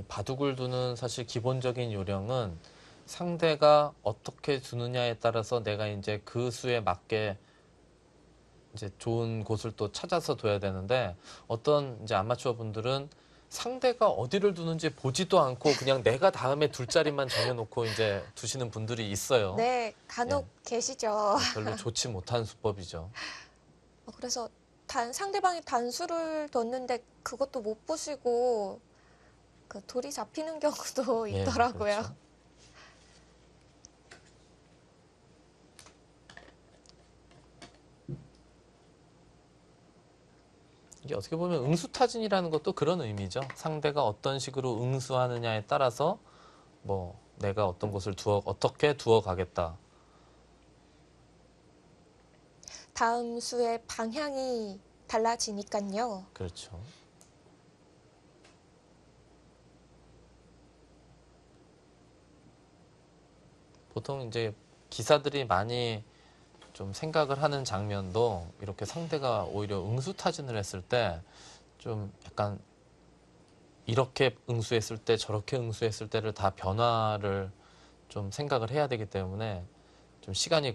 바둑을 두는 사실 기본적인 요령은 상대가 어떻게 두느냐에 따라서 내가 이제 그 수에 맞게 이제 좋은 곳을 또 찾아서 둬야 되는데 어떤 이제 아마추어 분들은 상대가 어디를 두는지 보지도 않고 그냥 내가 다음에 둘 자리만 정해놓고 이제 두시는 분들이 있어요. 네, 예, 간혹 계시죠. 별로 좋지 못한 수법이죠. 그래서 상대방이 단수를 뒀는데 그것도 못 보시고 그 돌이 잡히는 경우도 예, 있더라고요. 그렇죠. 이게 어떻게 보면 응수타진이라는 것도 그런 의미죠. 상대가 어떤 식으로 응수하느냐에 따라서 뭐 내가 어떤 곳을 어떻게 두어 가겠다. 다음 수의 방향이 달라지니까요. 그렇죠. 보통 이제 기사들이 많이 좀 생각을 하는 장면도 이렇게 상대가 오히려 응수타진을 했을 때 좀 약간 이렇게 응수했을 때 저렇게 응수했을 때를 다 변화를 좀 생각을 해야 되기 때문에 좀 시간이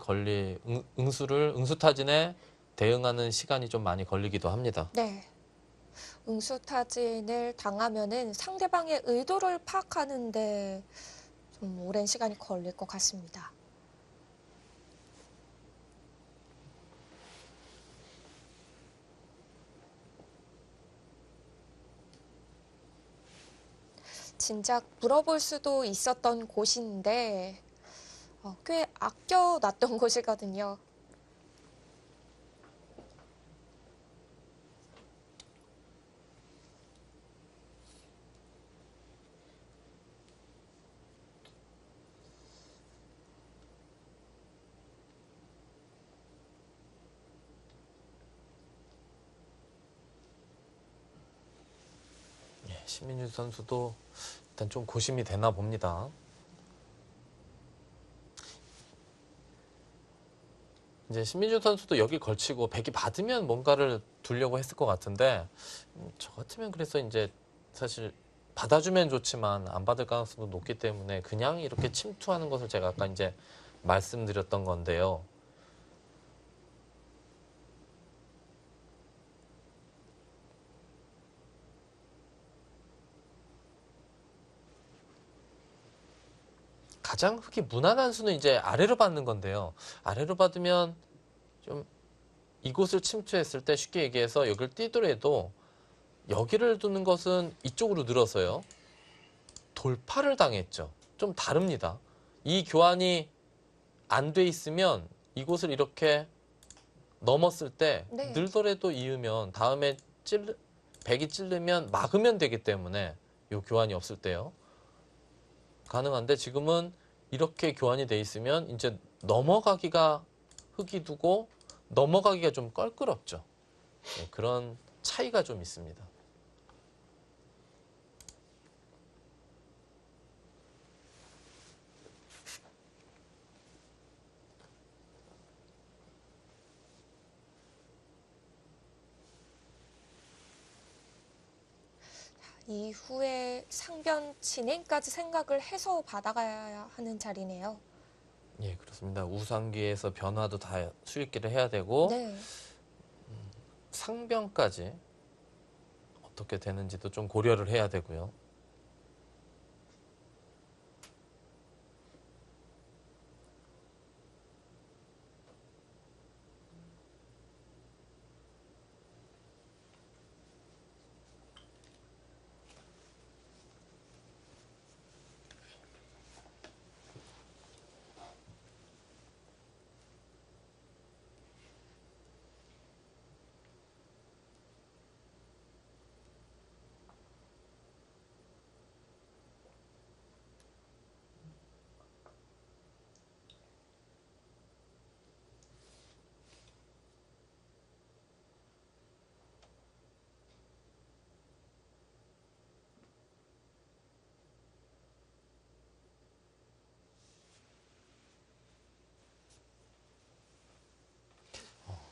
응수타진에 대응하는 시간이 좀 많이 걸리기도 합니다. 네. 응수타진을 당하면은 상대방의 의도를 파악하는데 좀 오랜 시간이 걸릴 것 같습니다. 진작 물어볼 수도 있었던 곳인데 꽤 아껴놨던 곳이거든요. 신민주 선수도 일단 좀 고심이 되나 봅니다. 이제 신민주 선수도 여기 걸치고 백이 받으면 뭔가를 두려고 했을 것 같은데 저 같으면 그래서 이제 사실 받아주면 좋지만 안 받을 가능성도 높기 때문에 그냥 이렇게 침투하는 것을 제가 아까 이제 말씀드렸던 건데요. 가장 흙이 무난한 수는 이제 아래로 받는 건데요. 아래로 받으면 좀 이곳을 침투했을 때 쉽게 얘기해서 여기를 뛰더라도 여기를 두는 것은 이쪽으로 늘어서요. 돌파를 당했죠. 좀 다릅니다. 이 교환이 안 돼 있으면 이곳을 이렇게 넘었을 때 네. 늘더라도 이으면 다음에 백이 찔르면 막으면 되기 때문에 이 교환이 없을 때요. 가능한데 지금은 이렇게 교환이 돼 있으면 이제 넘어가기가 흙이 두고 넘어가기가 좀 껄끄럽죠. 네, 그런 차이가 좀 있습니다. 이후에 상변 진행까지 생각을 해서 받아가야 하는 자리네요. 예, 그렇습니다. 우상기에서 변화도 다 수익기를 해야 되고 네. 상변까지 어떻게 되는지도 좀 고려를 해야 되고요.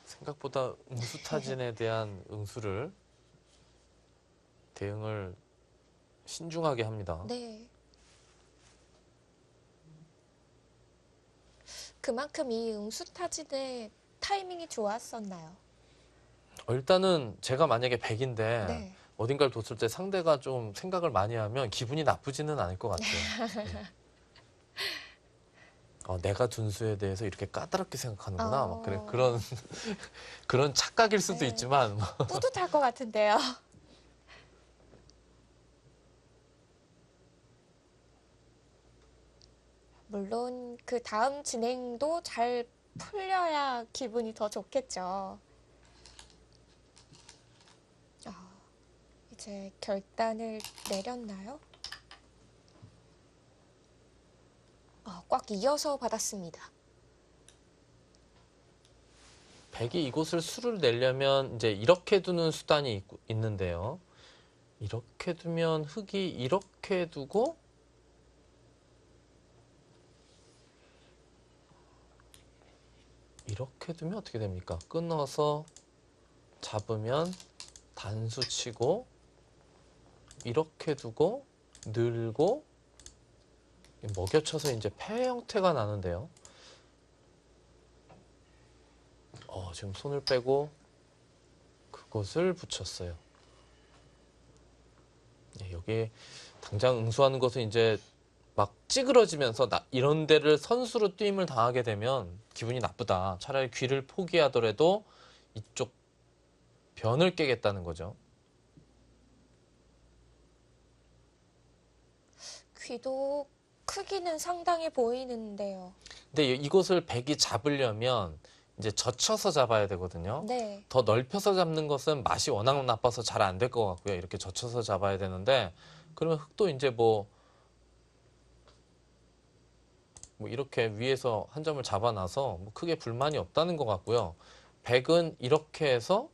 생각보다 응수타진에 대한 대응을 신중하게 합니다. 네. 그만큼 이 응수타진의 타이밍이 좋았었나요? 일단은 제가 만약에 100인데 네. 어딘가를 뒀을 때 상대가 좀 생각을 많이 하면 기분이 나쁘지는 않을 것 같아요. 네. 내가 둔 수에 대해서 이렇게 까다롭게 생각하는구나. 막 그런 그런 착각일 수도 네. 있지만 뭐 뿌듯할 것 같은데요. 물론 그 다음 진행도 잘 풀려야 기분이 더 좋겠죠. 이제 결단을 내렸나요? 꽉 이어서 받았습니다. 100이 이곳을 수를 내려면 이제 이렇게 두는 수단이 있는데요. 이렇게 두면 흑이 이렇게 두고 이렇게 두면 어떻게 됩니까? 끊어서 잡으면 단수 치고 이렇게 두고 늘고 먹여쳐서 이제 패 형태가 나는데요. 지금 손을 빼고 그것을 붙였어요. 여기에 당장 응수하는 것은 이제 막 찌그러지면서 이런 데를 선수로 뛰임을 당하게 되면 기분이 나쁘다. 차라리 귀를 포기하더라도 이쪽 변을 깨겠다는 거죠. 귀도 크기는 상당히 보이는데요. 근데 이곳을 100이 잡으려면 이제 젖혀서 잡아야 되거든요. 네. 더 넓혀서 잡는 것은 맛이 워낙 나빠서 잘 안 될 것 같고요. 이렇게 젖혀서 잡아야 되는데 그러면 흑도 이제 뭐 이렇게 위에서 한 점을 잡아놔서 뭐 크게 불만이 없다는 것 같고요. 100은 이렇게 해서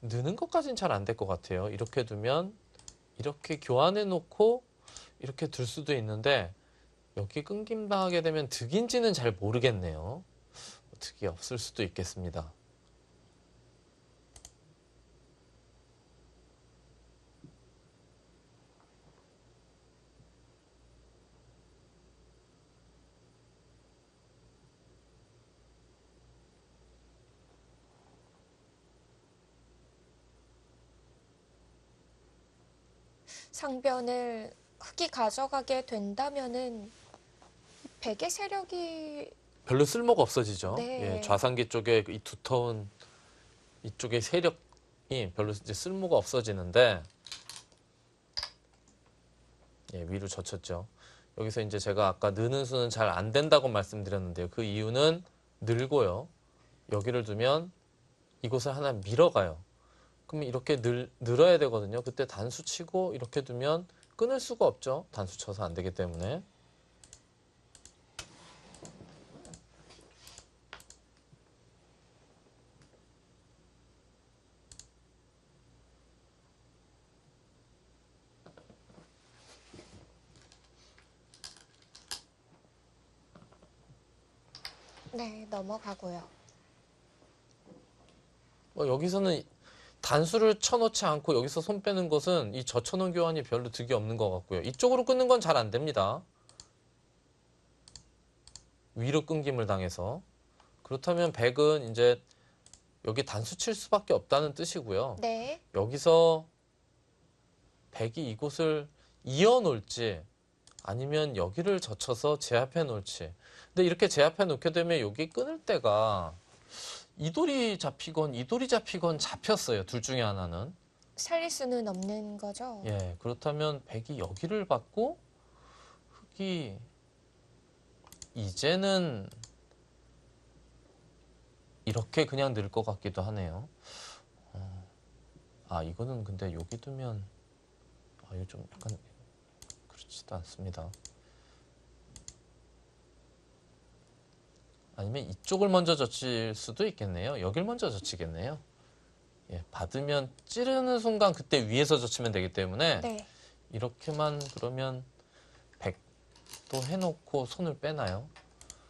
느는 것까지는 잘 안 될 것 같아요. 이렇게 두면 이렇게 교환해 놓고 이렇게 둘 수도 있는데 여기 끊김당하게 되면 득인지는 잘 모르겠네요. 득이 없을 수도 있겠습니다. 상변을 흑이 가져가게 된다면은 백의 세력이 별로 쓸모가 없어지죠. 네. 예, 좌상기 쪽에 이 두터운 이쪽의 세력이 별로 이제 쓸모가 없어지는데 위로 젖혔죠. 여기서 이제 제가 아까 느는 수는 잘 안 된다고 말씀드렸는데요. 그 이유는 늘고요. 여기를 두면 이곳을 하나 밀어가요. 그러면 이렇게 늘어야 되거든요. 그때 단수 치고 이렇게 두면 끊을 수가 없죠. 단수 쳐서 안 되기 때문에. 네, 넘어가고요. 여기서는 단수를 쳐놓지 않고 여기서 손 빼는 것은 이 젖혀놓은 교환이 별로 득이 없는 것 같고요. 이쪽으로 끊는 건 잘 안 됩니다. 위로 끊김을 당해서. 그렇다면 100은 이제 여기 단수 칠 수밖에 없다는 뜻이고요. 네. 여기서 100이 이곳을 이어놓을지 아니면 여기를 젖혀서 제압해 놓을지. 근데 이렇게 제압해 놓게 되면 여기 끊을 때가 이 돌이 잡히건 잡혔어요. 둘 중에 하나는. 살릴 수는 없는 거죠. 예, 그렇다면 100이 여기를 받고 흑이 이제는 이렇게 그냥 늘 것 같기도 하네요. 이거는 근데 여기 두면 이거 좀 약간 그렇지도 않습니다. 아니면 이쪽을 먼저 젖힐 수도 있겠네요. 여길 먼저 젖히겠네요. 예, 받으면 찌르는 순간 그때 위에서 젖히면 되기 때문에 네. 이렇게만 그러면 100도 해놓고 손을 빼나요?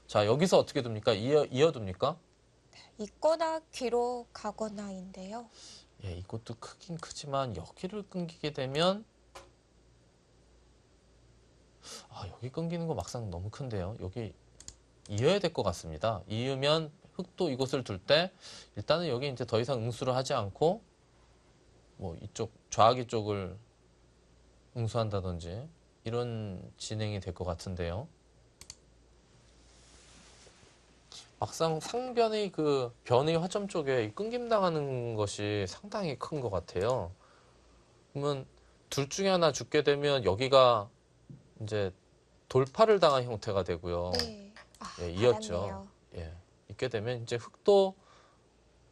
자, 여기서 어떻게 둡니까? 이어둡니까? 있거나 귀로 가거나인데요. 예, 이것도 크긴 크지만 여기를 끊기게 되면 아, 여기 끊기는 거 막상 너무 큰데요. 여기 이어야 될 것 같습니다. 이으면 흑도 이곳을 둘 때 일단은 여기 이제 더 이상 응수를 하지 않고 뭐 이쪽 좌악이 쪽을 응수한다든지 이런 진행이 될 것 같은데요. 막상 상변의 그 변의 화점 쪽에 이 끊김 당하는 것이 상당히 큰 것 같아요. 그러면 둘 중에 하나 죽게 되면 여기가 이제 돌파를 당한 형태가 되고요. 네. 아, 예, 이었죠. 알았네요. 예, 있게 되면 이제 흑도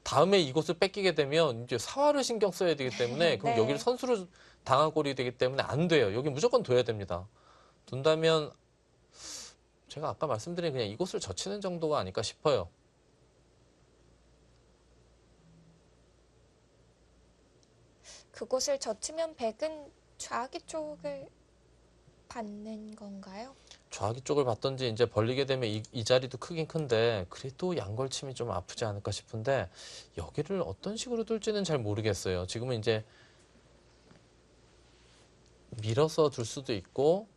다음에 이곳을 뺏기게 되면 이제 사활을 신경 써야 되기 때문에 그럼 네. 여기를 선수로 당한 꼴이 되기 때문에 안 돼요. 여기 무조건 둬야 됩니다. 둔다면 제가 아까 말씀드린 그냥 이곳을 젖히는 정도가 아닐까 싶어요. 그곳을 젖히면 백은 좌기 쪽을 받는 건가요? 좌기 쪽을 봤던지 이제 벌리게 되면 이 자리도 크긴 큰데 그래도 양걸침이 좀 아프지 않을까 싶은데 여기를 어떤 식으로 둘지는 잘 모르겠어요. 지금은 이제 밀어서 둘 수도 있고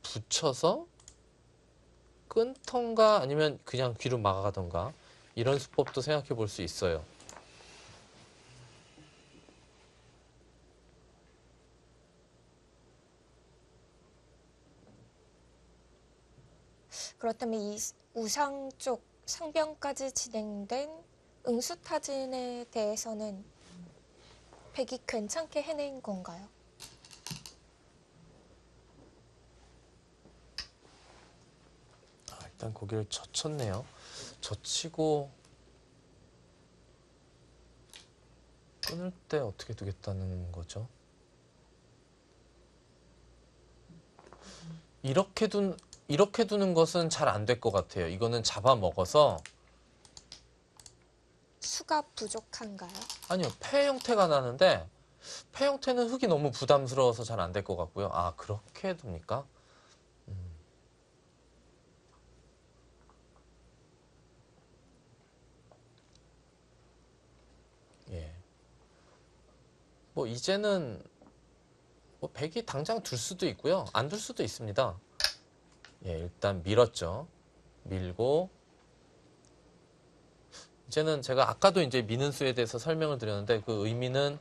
붙여서 끊던가 아니면 그냥 귀로 막아가던가 이런 수법도 생각해 볼 수 있어요. 그렇다면 이 우상 쪽 상변까지 진행된 응수타진에 대해서는 백이 괜찮게 해낸 건가요? 일단 고기를 젖혔네요. 젖히고 끊을 때 어떻게 두겠다는 거죠? 이렇게 두는 것은 잘 안 될 것 같아요. 이거는 잡아먹어서 수가 부족한가요? 아니요, 폐 형태가 나는데 폐 형태는 흙이 너무 부담스러워서 잘 안 될 것 같고요. 아, 그렇게 둡니까? 예. 뭐 이제는 뭐 백이 당장 둘 수도 있고요. 안 둘 수도 있습니다. 예, 일단 밀었죠. 밀고 이제는 제가 아까도 이제 미는 수에 대해서 설명을 드렸는데 그 의미는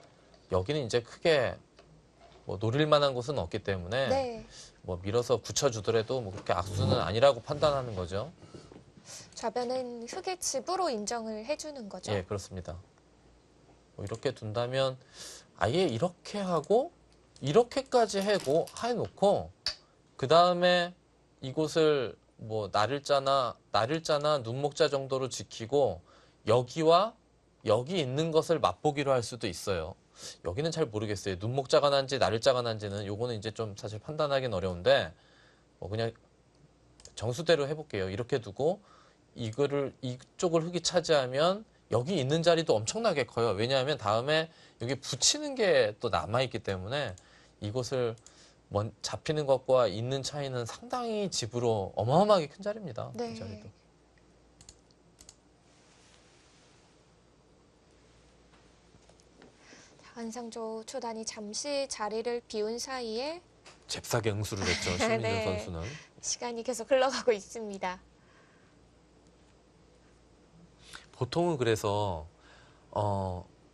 여기는 이제 크게 뭐 노릴 만한 곳은 없기 때문에 네. 뭐 밀어서 굳혀주더라도 뭐 그렇게 악수는 아니라고 판단하는 거죠. 좌변은 흙의 집으로 인정을 해주는 거죠. 예, 그렇습니다. 뭐 이렇게 둔다면 아예 이렇게 하고 이렇게까지 해놓고 그 다음에 이곳을 뭐 나릴자나 눈목자 정도로 지키고 여기와 여기 있는 것을 맛보기로 할 수도 있어요. 여기는 잘 모르겠어요. 눈목자가 난지 나릴자가 난지는 요거는 이제 좀 사실 판단하기는 어려운데 뭐 그냥 정수대로 해볼게요. 이렇게 두고 이쪽을 흙이 차지하면 여기 있는 자리도 엄청나게 커요. 왜냐하면 다음에 여기 붙이는 게 또 남아있기 때문에 이곳을 잡히는 것과 있는 차이는 상당히 집으로 어마어마하게 큰 자리입니다. 네. 이 자리도. 한상조 초단이 잠시 자리를 비운 사이에 잽싸게 응수를 했죠. 신민준 네. 선수는. 시간이 계속 흘러가고 있습니다. 보통은 그래서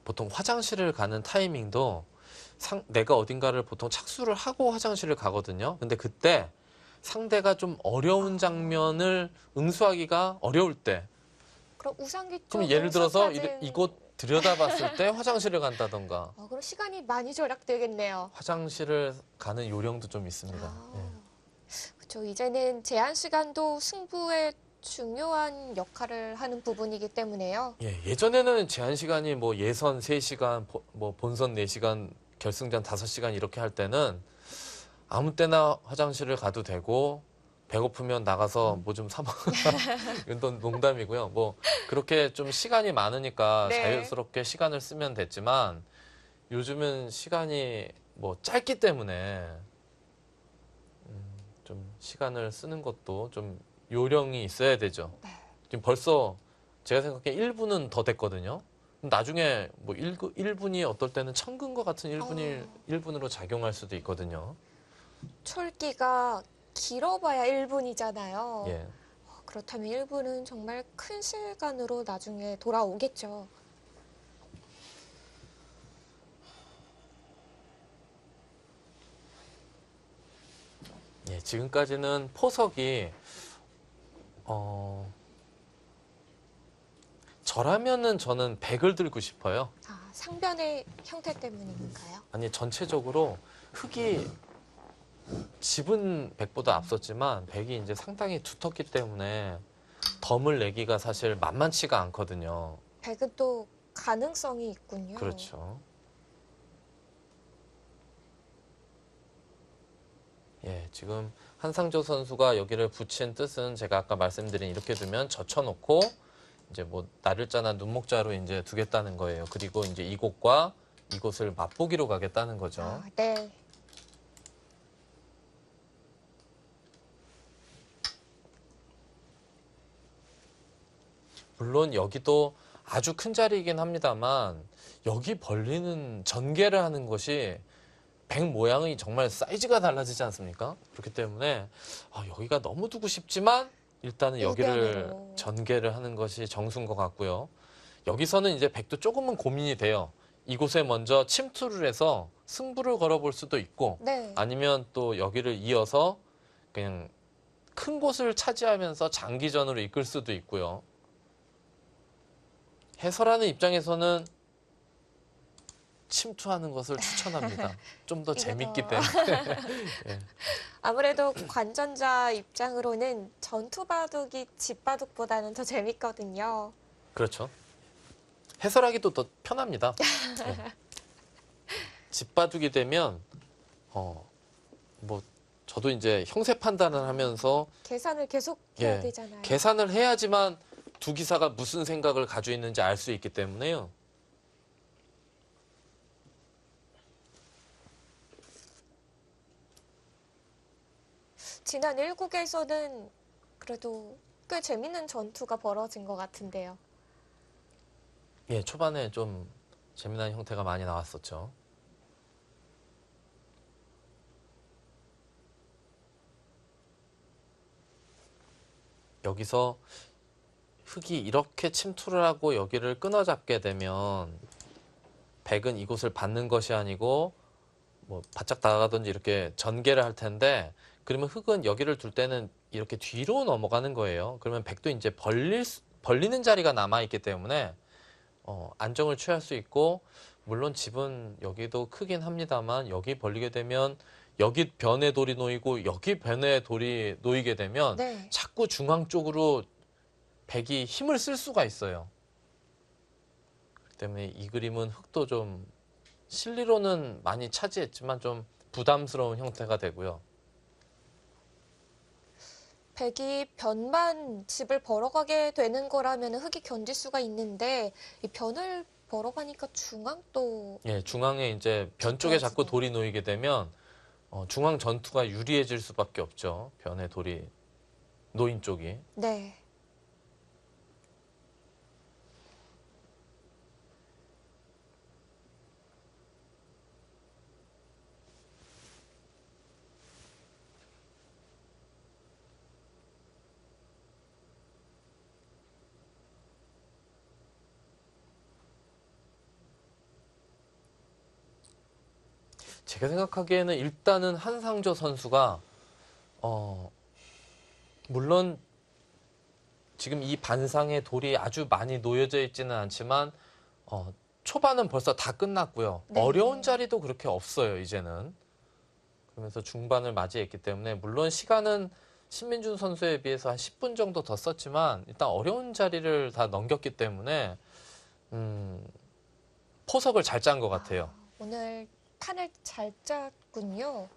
보통 화장실을 가는 타이밍도 내가 어딘가를 보통 착수를 하고 화장실을 가거든요. 근데 그때 상대가 좀 어려운 장면을 응수하기가 어려울 때 그럼 우상기 쪽 그럼 예를 들어서 응수타진- 이곳 들여다봤을 때 화장실을 간다던가 그럼 시간이 많이 절약되겠네요. 화장실을 가는 요령도 좀 있습니다. 아, 예. 그렇죠. 이제는 제한 시간도 승부에 중요한 역할을 하는 부분이기 때문에요. 예, 예전에는 제한 시간이 뭐 예선 3시간, 뭐 본선 4시간, 결승전 5시간 이렇게 할 때는 아무 때나 화장실을 가도 되고 배고프면 나가서 뭐 좀 사 먹. 이건 농담이고요. 뭐 그렇게 좀 시간이 많으니까 네. 자유스럽게 시간을 쓰면 됐지만 요즘은 시간이 뭐 짧기 때문에 좀 시간을 쓰는 것도 좀 요령이 있어야 되죠. 지금 벌써 제가 생각해 1분은 더 됐거든요. 나중에 뭐 1분이 어떨 때는 천근과 같은 1분으로 작용할 수도 있거든요. 촐기가 길어봐야 1분이잖아요. 예. 그렇다면 1분은 정말 큰 시간으로 나중에 돌아오겠죠. 예, 지금까지는 포석이 저라면은 저는 100을 들고 싶어요. 아, 상변의 형태 때문인가요? 아니 전체적으로 흙이 집은 100보다 앞섰지만 100이 이제 상당히 두텁기 때문에 덤을 내기가 사실 만만치가 않거든요. 100은 또 가능성이 있군요. 그렇죠. 예, 지금 한상조 선수가 여기를 붙인 뜻은 제가 아까 말씀드린 이렇게 두면 젖혀놓고 이제 뭐 나를자나 눈목자로 이제 두겠다는 거예요. 그리고 이제 이곳과 이곳을 맛보기로 가겠다는 거죠. 아, 네. 물론 여기도 아주 큰 자리이긴 합니다만 여기 벌리는 전개를 하는 것이 백 모양이 정말 사이즈가 달라지지 않습니까? 그렇기 때문에 여기가 너무 두고 싶지만 일단은 여기를 일변으로. 전개를 하는 것이 정수인 것 같고요. 여기서는 이제 백도 조금은 고민이 돼요. 이곳에 먼저 침투를 해서 승부를 걸어볼 수도 있고 네. 아니면 또 여기를 이어서 그냥 큰 곳을 차지하면서 장기전으로 이끌 수도 있고요. 해설하는 입장에서는 침투하는 것을 추천합니다. 좀 더 이게 재밌기 더- 때문에. 예. 아무래도 관전자 입장으로는 전투 바둑이 집 바둑보다는 더 재밌거든요. 그렇죠. 해설하기도 더 편합니다. 예. 집바둑이 되면 뭐 저도 이제 형세 판단을 하면서 계산을 계속 해야 예, 되잖아요. 계산을 해야지만 두 기사가 무슨 생각을 가지고 있는지 알 수 있기 때문에요. 지난 1국에서는 그래도 꽤 재밌는 전투가 벌어진 것 같은데요. 예, 초반에 좀 재미난 형태가 많이 나왔었죠. 여기서 흙이 이렇게 침투를 하고 여기를 끊어잡게 되면 백은 이곳을 받는 것이 아니고 뭐 바짝 다가가든지 이렇게 전개를 할 텐데 그러면 흙은 여기를 둘 때는 이렇게 뒤로 넘어가는 거예요. 그러면 백도 이제 벌리는 자리가 남아있기 때문에 안정을 취할 수 있고 물론 집은 여기도 크긴 합니다만 여기 벌리게 되면 여기 변에 돌이 놓이고 여기 변에 돌이 놓이게 되면 네. 자꾸 중앙 쪽으로 백이 힘을 쓸 수가 있어요. 그렇기 때문에 이 그림은 흙도 좀 실리로는 많이 차지했지만 좀 부담스러운 형태가 되고요. 백이 변만 집을 벌어가게 되는 거라면 흙이 견딜 수가 있는데 이 변을 벌어가니까 중앙도 예, 중앙에 이제 변 쪽에 자꾸 두꺼워지네요. 돌이 놓이게 되면 중앙 전투가 유리해질 수밖에 없죠. 변에 돌이 놓인 쪽이. 네. 제가 생각하기에는 일단은 한상조 선수가 물론 지금 이 반상에 돌이 아주 많이 놓여져 있지는 않지만 초반은 벌써 다 끝났고요. 네. 어려운 자리도 그렇게 없어요, 이제는. 그러면서 중반을 맞이했기 때문에 물론 시간은 신민준 선수에 비해서 한 10분 정도 더 썼지만 일단 어려운 자리를 다 넘겼기 때문에 포석을 잘 짠 것 같아요. 오늘 판을 잘 짰군요.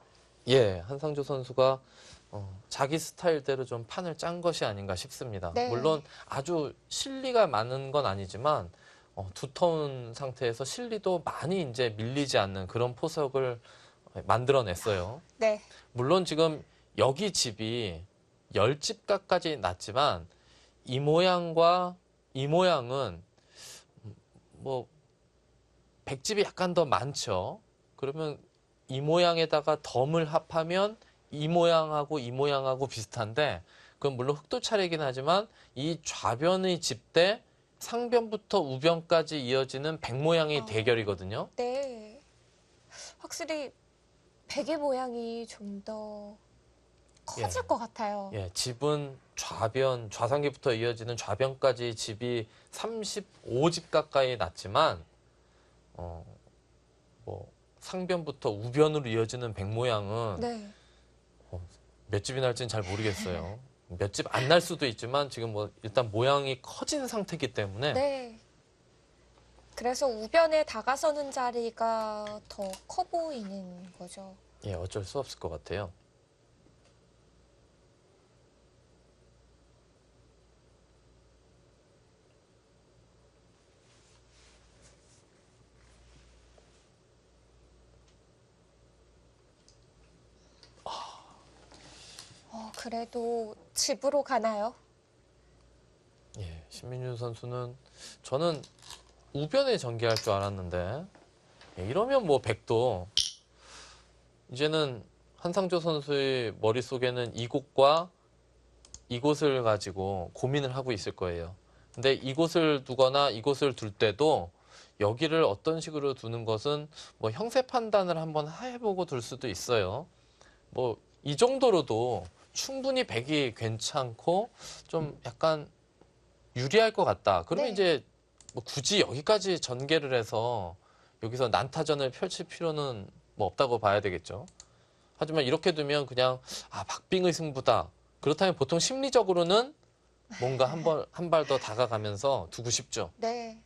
예, 한상조 선수가 자기 스타일대로 좀 판을 짠 것이 아닌가 싶습니다. 네. 물론 아주 실리가 많은 건 아니지만 두터운 상태에서 실리도 많이 이제 밀리지 않는 그런 포석을 만들어냈어요. 네. 물론 지금 여기 집이 10집가까지 났지만 이 모양과 이 모양은 뭐 100집이 약간 더 많죠. 그러면 이 모양에다가 덤을 합하면 이 모양하고 이 모양하고 비슷한데 그건 물론 흑도 차례이긴 하지만 이 좌변의 집대 상변부터 우변까지 이어지는 백 모양의 대결이거든요. 네. 확실히 베개 모양이 좀 더 커질 예. 것 같아요. 예, 집은 좌변, 좌상기부터 이어지는 좌변까지 집이 35집 가까이 났지만 뭐 상변부터 우변으로 이어지는 백 모양은 네. 몇 집이 날지는 잘 모르겠어요. 몇 집 안 날 수도 있지만 지금 뭐 일단 모양이 커진 상태이기 때문에 네. 그래서 우변에 다가서는 자리가 더 커 보이는 거죠. 예, 어쩔 수 없을 것 같아요. 그래도 집으로 가나요? 예, 신민준 선수는 저는 우변에 전개할 줄 알았는데 예, 이러면 뭐 백도 이제는 한상조 선수의 머릿속에는 이곳과 이곳을 가지고 고민을 하고 있을 거예요. 근데 이곳을 두거나 이곳을 둘 때도 여기를 어떤 식으로 두는 것은 뭐 형세 판단을 한번 해보고 둘 수도 있어요. 뭐 이 정도로도 충분히 백이 괜찮고 좀 약간 유리할 것 같다. 그러면 네. 이제 뭐 굳이 여기까지 전개를 해서 여기서 난타전을 펼칠 필요는 뭐 없다고 봐야 되겠죠. 하지만 이렇게 두면 그냥 박빙의 승부다. 그렇다면 보통 심리적으로는 뭔가 한 발 더 다가가면서 두고 싶죠. 네.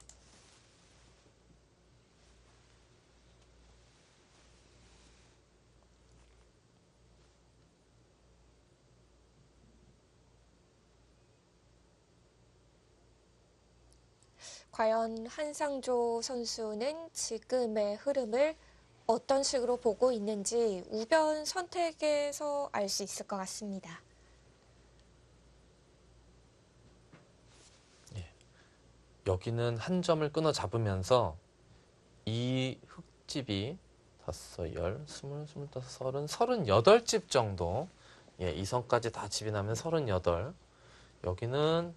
과연 한상조 선수는 지금의 흐름을 어떤 식으로 보고 있는지 우변 선택에서 알 수 있을 것 같습니다. 여기는 한 점을 끊어 잡으면서 이 흙집이 다섯, 열, 스물, 스물다섯, 서른, 38집 정도. 예, 이 선까지 다 집이 나면 38. 여기는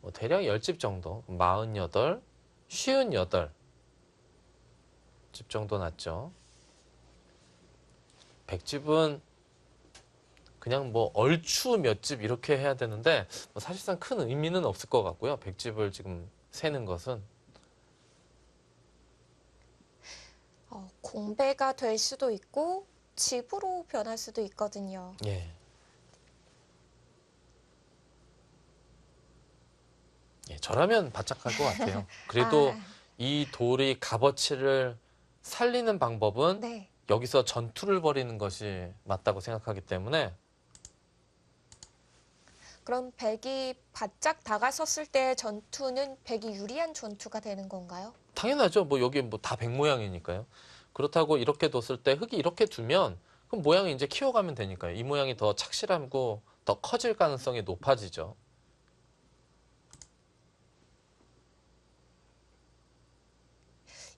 뭐 대략 10집 정도. 48, 58집 정도 났죠. 100집은 그냥 뭐 얼추 몇 집 이렇게 해야 되는데 뭐 사실상 큰 의미는 없을 것 같고요. 100집을 지금 세는 것은. 공배가 될 수도 있고 집으로 변할 수도 있거든요. 예. 예, 저라면 바짝 갈 것 같아요. 그래도 아, 이 돌의 값어치를 살리는 방법은 네. 여기서 전투를 벌이는 것이 맞다고 생각하기 때문에 그럼 백이 바짝 다가섰을 때 전투는 백이 유리한 전투가 되는 건가요? 당연하죠. 뭐 여기 뭐 다 백 모양이니까요. 그렇다고 이렇게 뒀을 때 흙이 이렇게 두면 그럼 모양이 이제 키워가면 되니까요. 이 모양이 더 착실하고 더 커질 가능성이 높아지죠.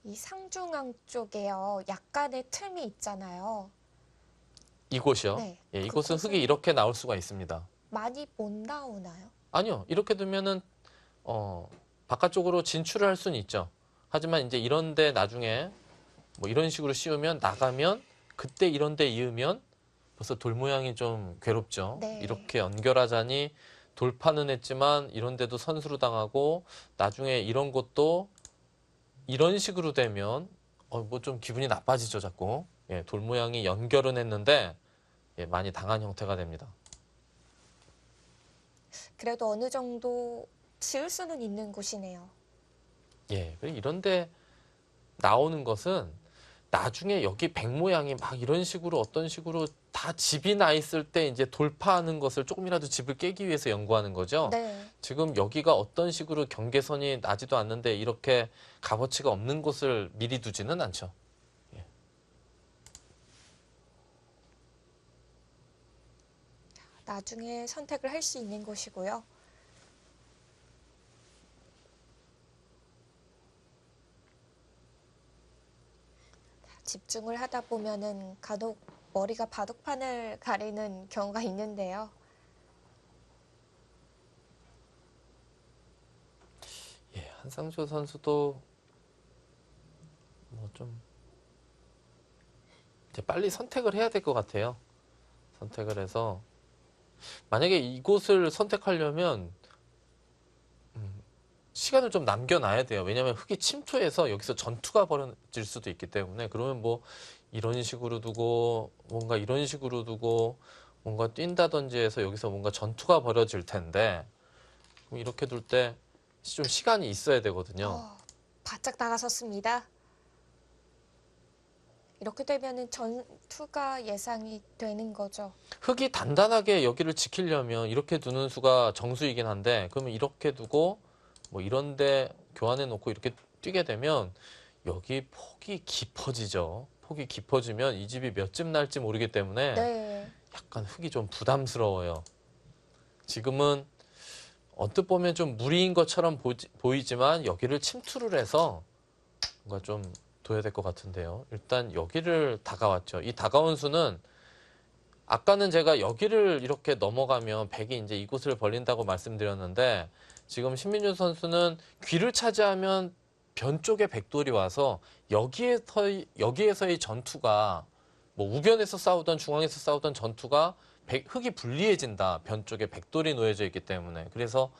이 상중앙 쪽에요. 약간의 틈이 있잖아요. 이곳이요. 네. 예, 이곳은 그곳은 흙이 이렇게 나올 수가 있습니다. 많이 못 나오나요? 아니요. 이렇게 두면은 바깥쪽으로 진출을 할 수는 있죠. 하지만 이제 이런데 나중에 뭐 이런 식으로 씌우면 나가면 그때 이런데 이으면 벌써 돌 모양이 좀 괴롭죠. 네. 이렇게 연결하자니 돌파는 했지만 이런데도 선수로 당하고 나중에 이런 것도 이런 식으로 되면 뭐 좀 기분이 나빠지죠, 자꾸. 예, 돌 모양이 연결은 했는데 예, 많이 당한 형태가 됩니다. 그래도 어느 정도 지을 수는 있는 곳이네요. 예, 그리고 이런데 나오는 것은 나중에 여기 백 모양이 막 이런 식으로 어떤 식으로 다 집이 나 있을 때 이제 돌파하는 것을 조금이라도 집을 깨기 위해서 연구하는 거죠. 네. 지금 여기가 어떤 식으로 경계선이 나지도 않는데 이렇게 값어치가 없는 곳을 미리 두지는 않죠. 예. 나중에 선택을 할 수 있는 곳이고요. 집중을 하다 보면은 간혹 머리가 바둑판을 가리는 경우가 있는데요. 예, 한상조 선수도 뭐 좀 이제 빨리 선택을 해야 될 것 같아요. 선택을 해서 만약에 이곳을 선택하려면 시간을 좀 남겨놔야 돼요. 왜냐하면 흙이 침투해서 여기서 전투가 벌어질 수도 있기 때문에 그러면 뭐 이런 식으로 두고 뭔가 이런 식으로 두고 뭔가 뛴다든지 해서 여기서 뭔가 전투가 벌어질 텐데 그럼 이렇게 둘 때 좀 시간이 있어야 되거든요. 바짝 나가섰습니다. 이렇게 되면은 전투가 예상이 되는 거죠. 흙이 단단하게 여기를 지키려면 이렇게 두는 수가 정수이긴 한데 그러면 이렇게 두고 뭐 이런데 교환해 놓고 이렇게 뛰게 되면 여기 폭이 깊어지죠. 폭이 깊어지면 이 집이 몇 집 날지 모르기 때문에 네. 약간 흙이 좀 부담스러워요. 지금은 언뜻 보면 좀 무리인 것처럼 보이지만 여기를 침투를 해서 뭔가 좀 둬야 될 것 같은데요. 일단 여기를 다가왔죠. 이 다가온 수는 아까는 제가 여기를 이렇게 넘어가면 백이 이제 이곳을 벌린다고 말씀드렸는데 지금 신민준 선수는 귀를 차지하면 변 쪽에 백돌이 와서 여기에서의 전투가 뭐 우변에서 싸우던 중앙에서 싸우던 전투가 흙이 불리해진다. 변 쪽에 백돌이 놓여져 있기 때문에. 그래서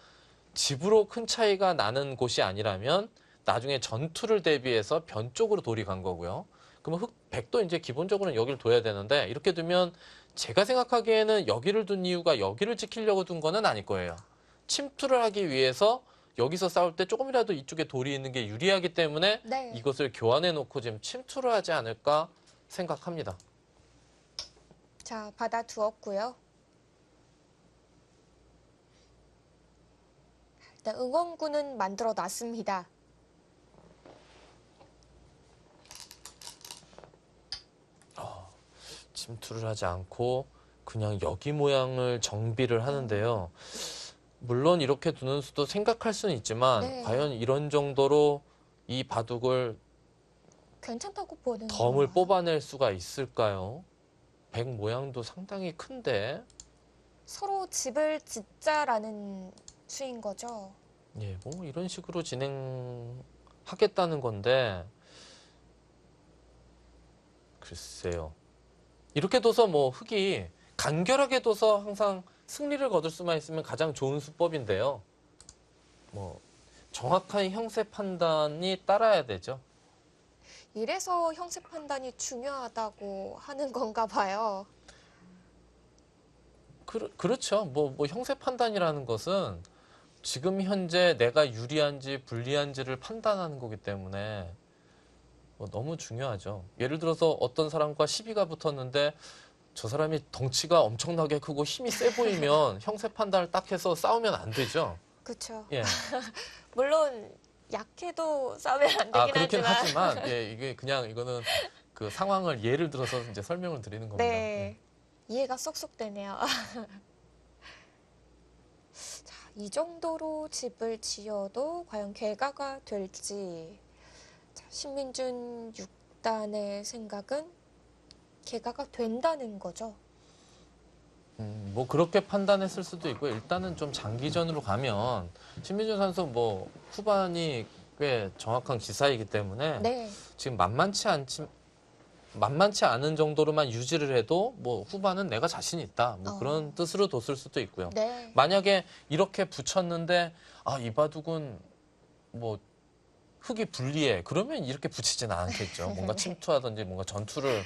집으로 큰 차이가 나는 곳이 아니라면 나중에 전투를 대비해서 변 쪽으로 돌이 간 거고요. 그러면 백도 이제 기본적으로는 여기를 둬야 되는데 이렇게 두면 제가 생각하기에는 여기를 둔 이유가 여기를 지키려고 둔 거는 아닐 거예요. 침투를 하기 위해서 여기서 싸울 때 조금이라도 이쪽에 돌이 있는 게 유리하기 때문에 네. 이것을 교환해 놓고 지금 침투를 하지 않을까 생각합니다. 자, 받아두었고요. 일단 응원구는 만들어 놨습니다. 침투를 하지 않고 그냥 여기 모양을 정비를 하는데요. 물론 이렇게 두는 수도 생각할 수는 있지만 네. 과연 이런 정도로 이 바둑을 괜찮다고 보는 덤을 건가요? 뽑아낼 수가 있을까요? 백 모양도 상당히 큰데 서로 집을 짓자라는 수인 거죠. 예, 뭐 이런 식으로 진행하겠다는 건데 글쎄요. 이렇게 둬서 뭐 흙이 간결하게 둬서 항상 승리를 거둘 수만 있으면 가장 좋은 수법인데요. 뭐 정확한 형세 판단이 따라야 되죠. 이래서 형세 판단이 중요하다고 하는 건가 봐요. 그렇죠. 뭐 형세 판단이라는 것은 지금 현재 내가 유리한지 불리한지를 판단하는 거기 때문에 뭐 너무 중요하죠. 예를 들어서 어떤 사람과 시비가 붙었는데 저 사람이 덩치가 엄청나게 크고 힘이 세 보이면 형세 판단을 딱 해서 싸우면 안 되죠. 그렇죠. 예. 물론 약해도 싸우면 안 되긴 그렇긴 하지만. 하지만 예, 이게 그냥 이거는 그 상황을 예를 들어서 이제 설명을 드리는 겁니다. 네. 이해가 쏙쏙 되네요. 자, 이 정도로 집을 지어도 과연 개가가 될지. 자, 신민준 6단의 생각은 개가가 된다는 거죠. 뭐 그렇게 판단했을 수도 있고 일단은 좀 장기전으로 가면 신민준 선수 뭐 후반이 꽤 정확한 기사이기 때문에 네. 지금 만만치 않은 정도로만 유지를 해도 뭐 후반은 내가 자신 있다. 뭐 그런 뜻으로 뒀을 수도 있고요. 네. 만약에 이렇게 붙였는데 이 바둑은 뭐 흙이 불리해. 그러면 이렇게 붙이지는 않겠죠. 뭔가 침투하든지 뭔가 전투를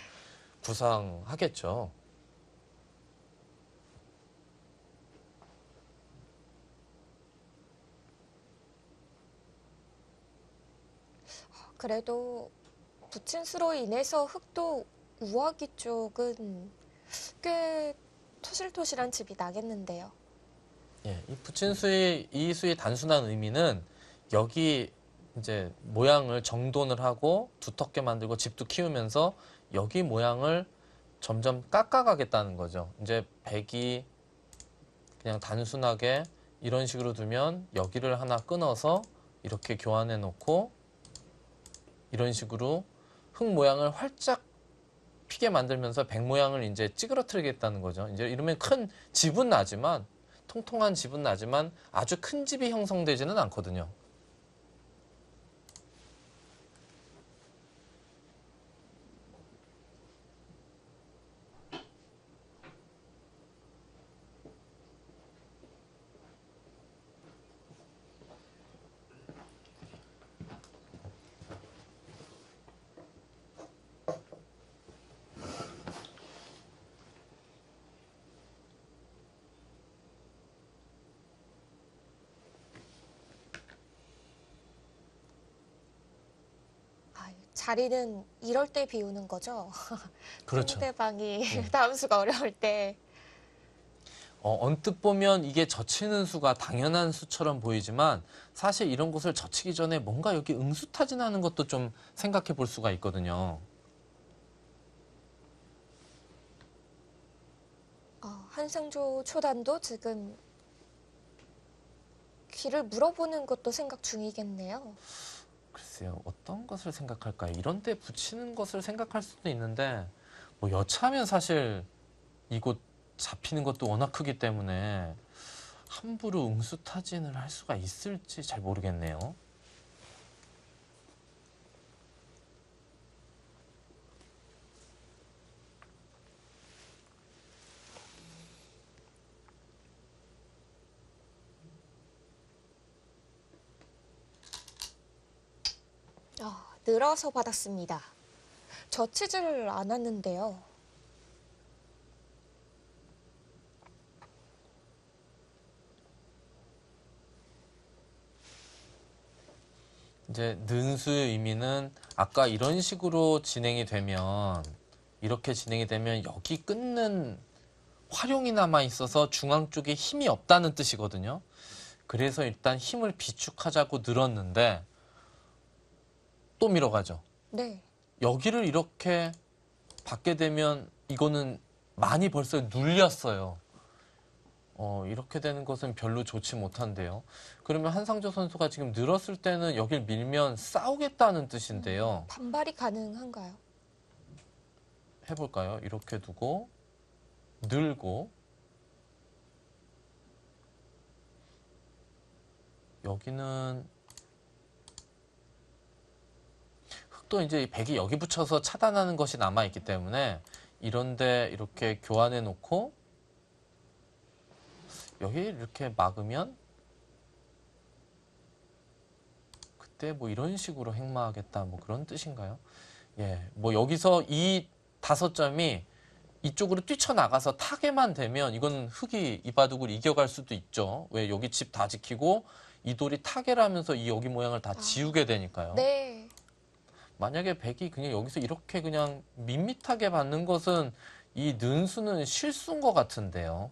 구상하겠죠. 그래도 붙인 수로 인해서 흙도 우아기 쪽은 꽤 토실토실한 집이 나겠는데요. 예, 이 붙인 수의 이 수의 단순한 의미는 여기 이제 모양을 정돈을 하고 두텁게 만들고 집도 키우면서 여기 모양을 점점 깎아가겠다는 거죠. 이제 백이 그냥 단순하게 이런 식으로 두면 여기를 하나 끊어서 이렇게 교환해 놓고 이런 식으로 흙 모양을 활짝 피게 만들면서 백 모양을 이제 찌그러뜨리겠다는 거죠. 이제 이러면 큰 집은 나지만 통통한 집은 나지만 아주 큰 집이 형성되지는 않거든요. 자리는 이럴 때 비우는 거죠? 그렇죠. 상대방이 네. 다음 수가 어려울 때. 언뜻 보면 이게 젖히는 수가 당연한 수처럼 보이지만 사실 이런 곳을 젖히기 전에 뭔가 여기 응수타진하는 것도 좀 생각해 볼 수가 있거든요. 한상조 초단도 지금 귀를 물어보는 것도 생각 중이겠네요. 글쎄요, 어떤 것을 생각할까요? 이런 데 붙이는 것을 생각할 수도 있는데 뭐 여차하면 사실 이곳 잡히는 것도 워낙 크기 때문에 함부로 응수타진을 할 수가 있을지 잘 모르겠네요. 늘어서 받았습니다. 젖히지를 않았는데요. 이제 는수의 의미는 아까 이런 식으로 진행이 되면 이렇게 진행이 되면 여기 끊는 활용이 남아 있어서 중앙 쪽에 힘이 없다는 뜻이거든요. 그래서 일단 힘을 비축하자고 늘었는데 또 밀어가죠. 네. 여기를 이렇게 받게 되면 이거는 많이 벌써 눌렸어요. 이렇게 되는 것은 별로 좋지 못한데요. 그러면 한상조 선수가 지금 늘었을 때는 여길 밀면 싸우겠다는 뜻인데요. 반발이 가능한가요? 해볼까요? 이렇게 두고 늘고 여기는 흙도 이제 백이 여기 붙여서 차단하는 것이 남아있기 때문에 이런데 이렇게 교환해 놓고 여기 이렇게 막으면 그때 뭐 이런 식으로 행마하겠다 뭐 그런 뜻인가요? 예, 뭐 여기서 이 5점이 이쪽으로 뛰쳐나가서 타게만 되면 이건 흙이 이 바둑을 이겨갈 수도 있죠. 왜 여기 집 다 지키고 이 돌이 타게를 하면서 이 여기 모양을 다 지우게 되니까요. 네. 만약에 백이 그냥 여기서 이렇게 그냥 밋밋하게 받는 것은 이 는수는 실수인 것 같은데요.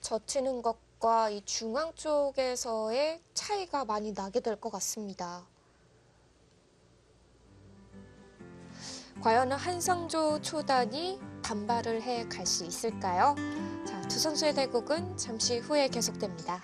젖히는 것과 이 중앙 쪽에서의 차이가 많이 나게 될 것 같습니다. 과연 한상조 초단이 반발을 해 갈 수 있을까요? 자, 두 선수의 대국은 잠시 후에 계속됩니다.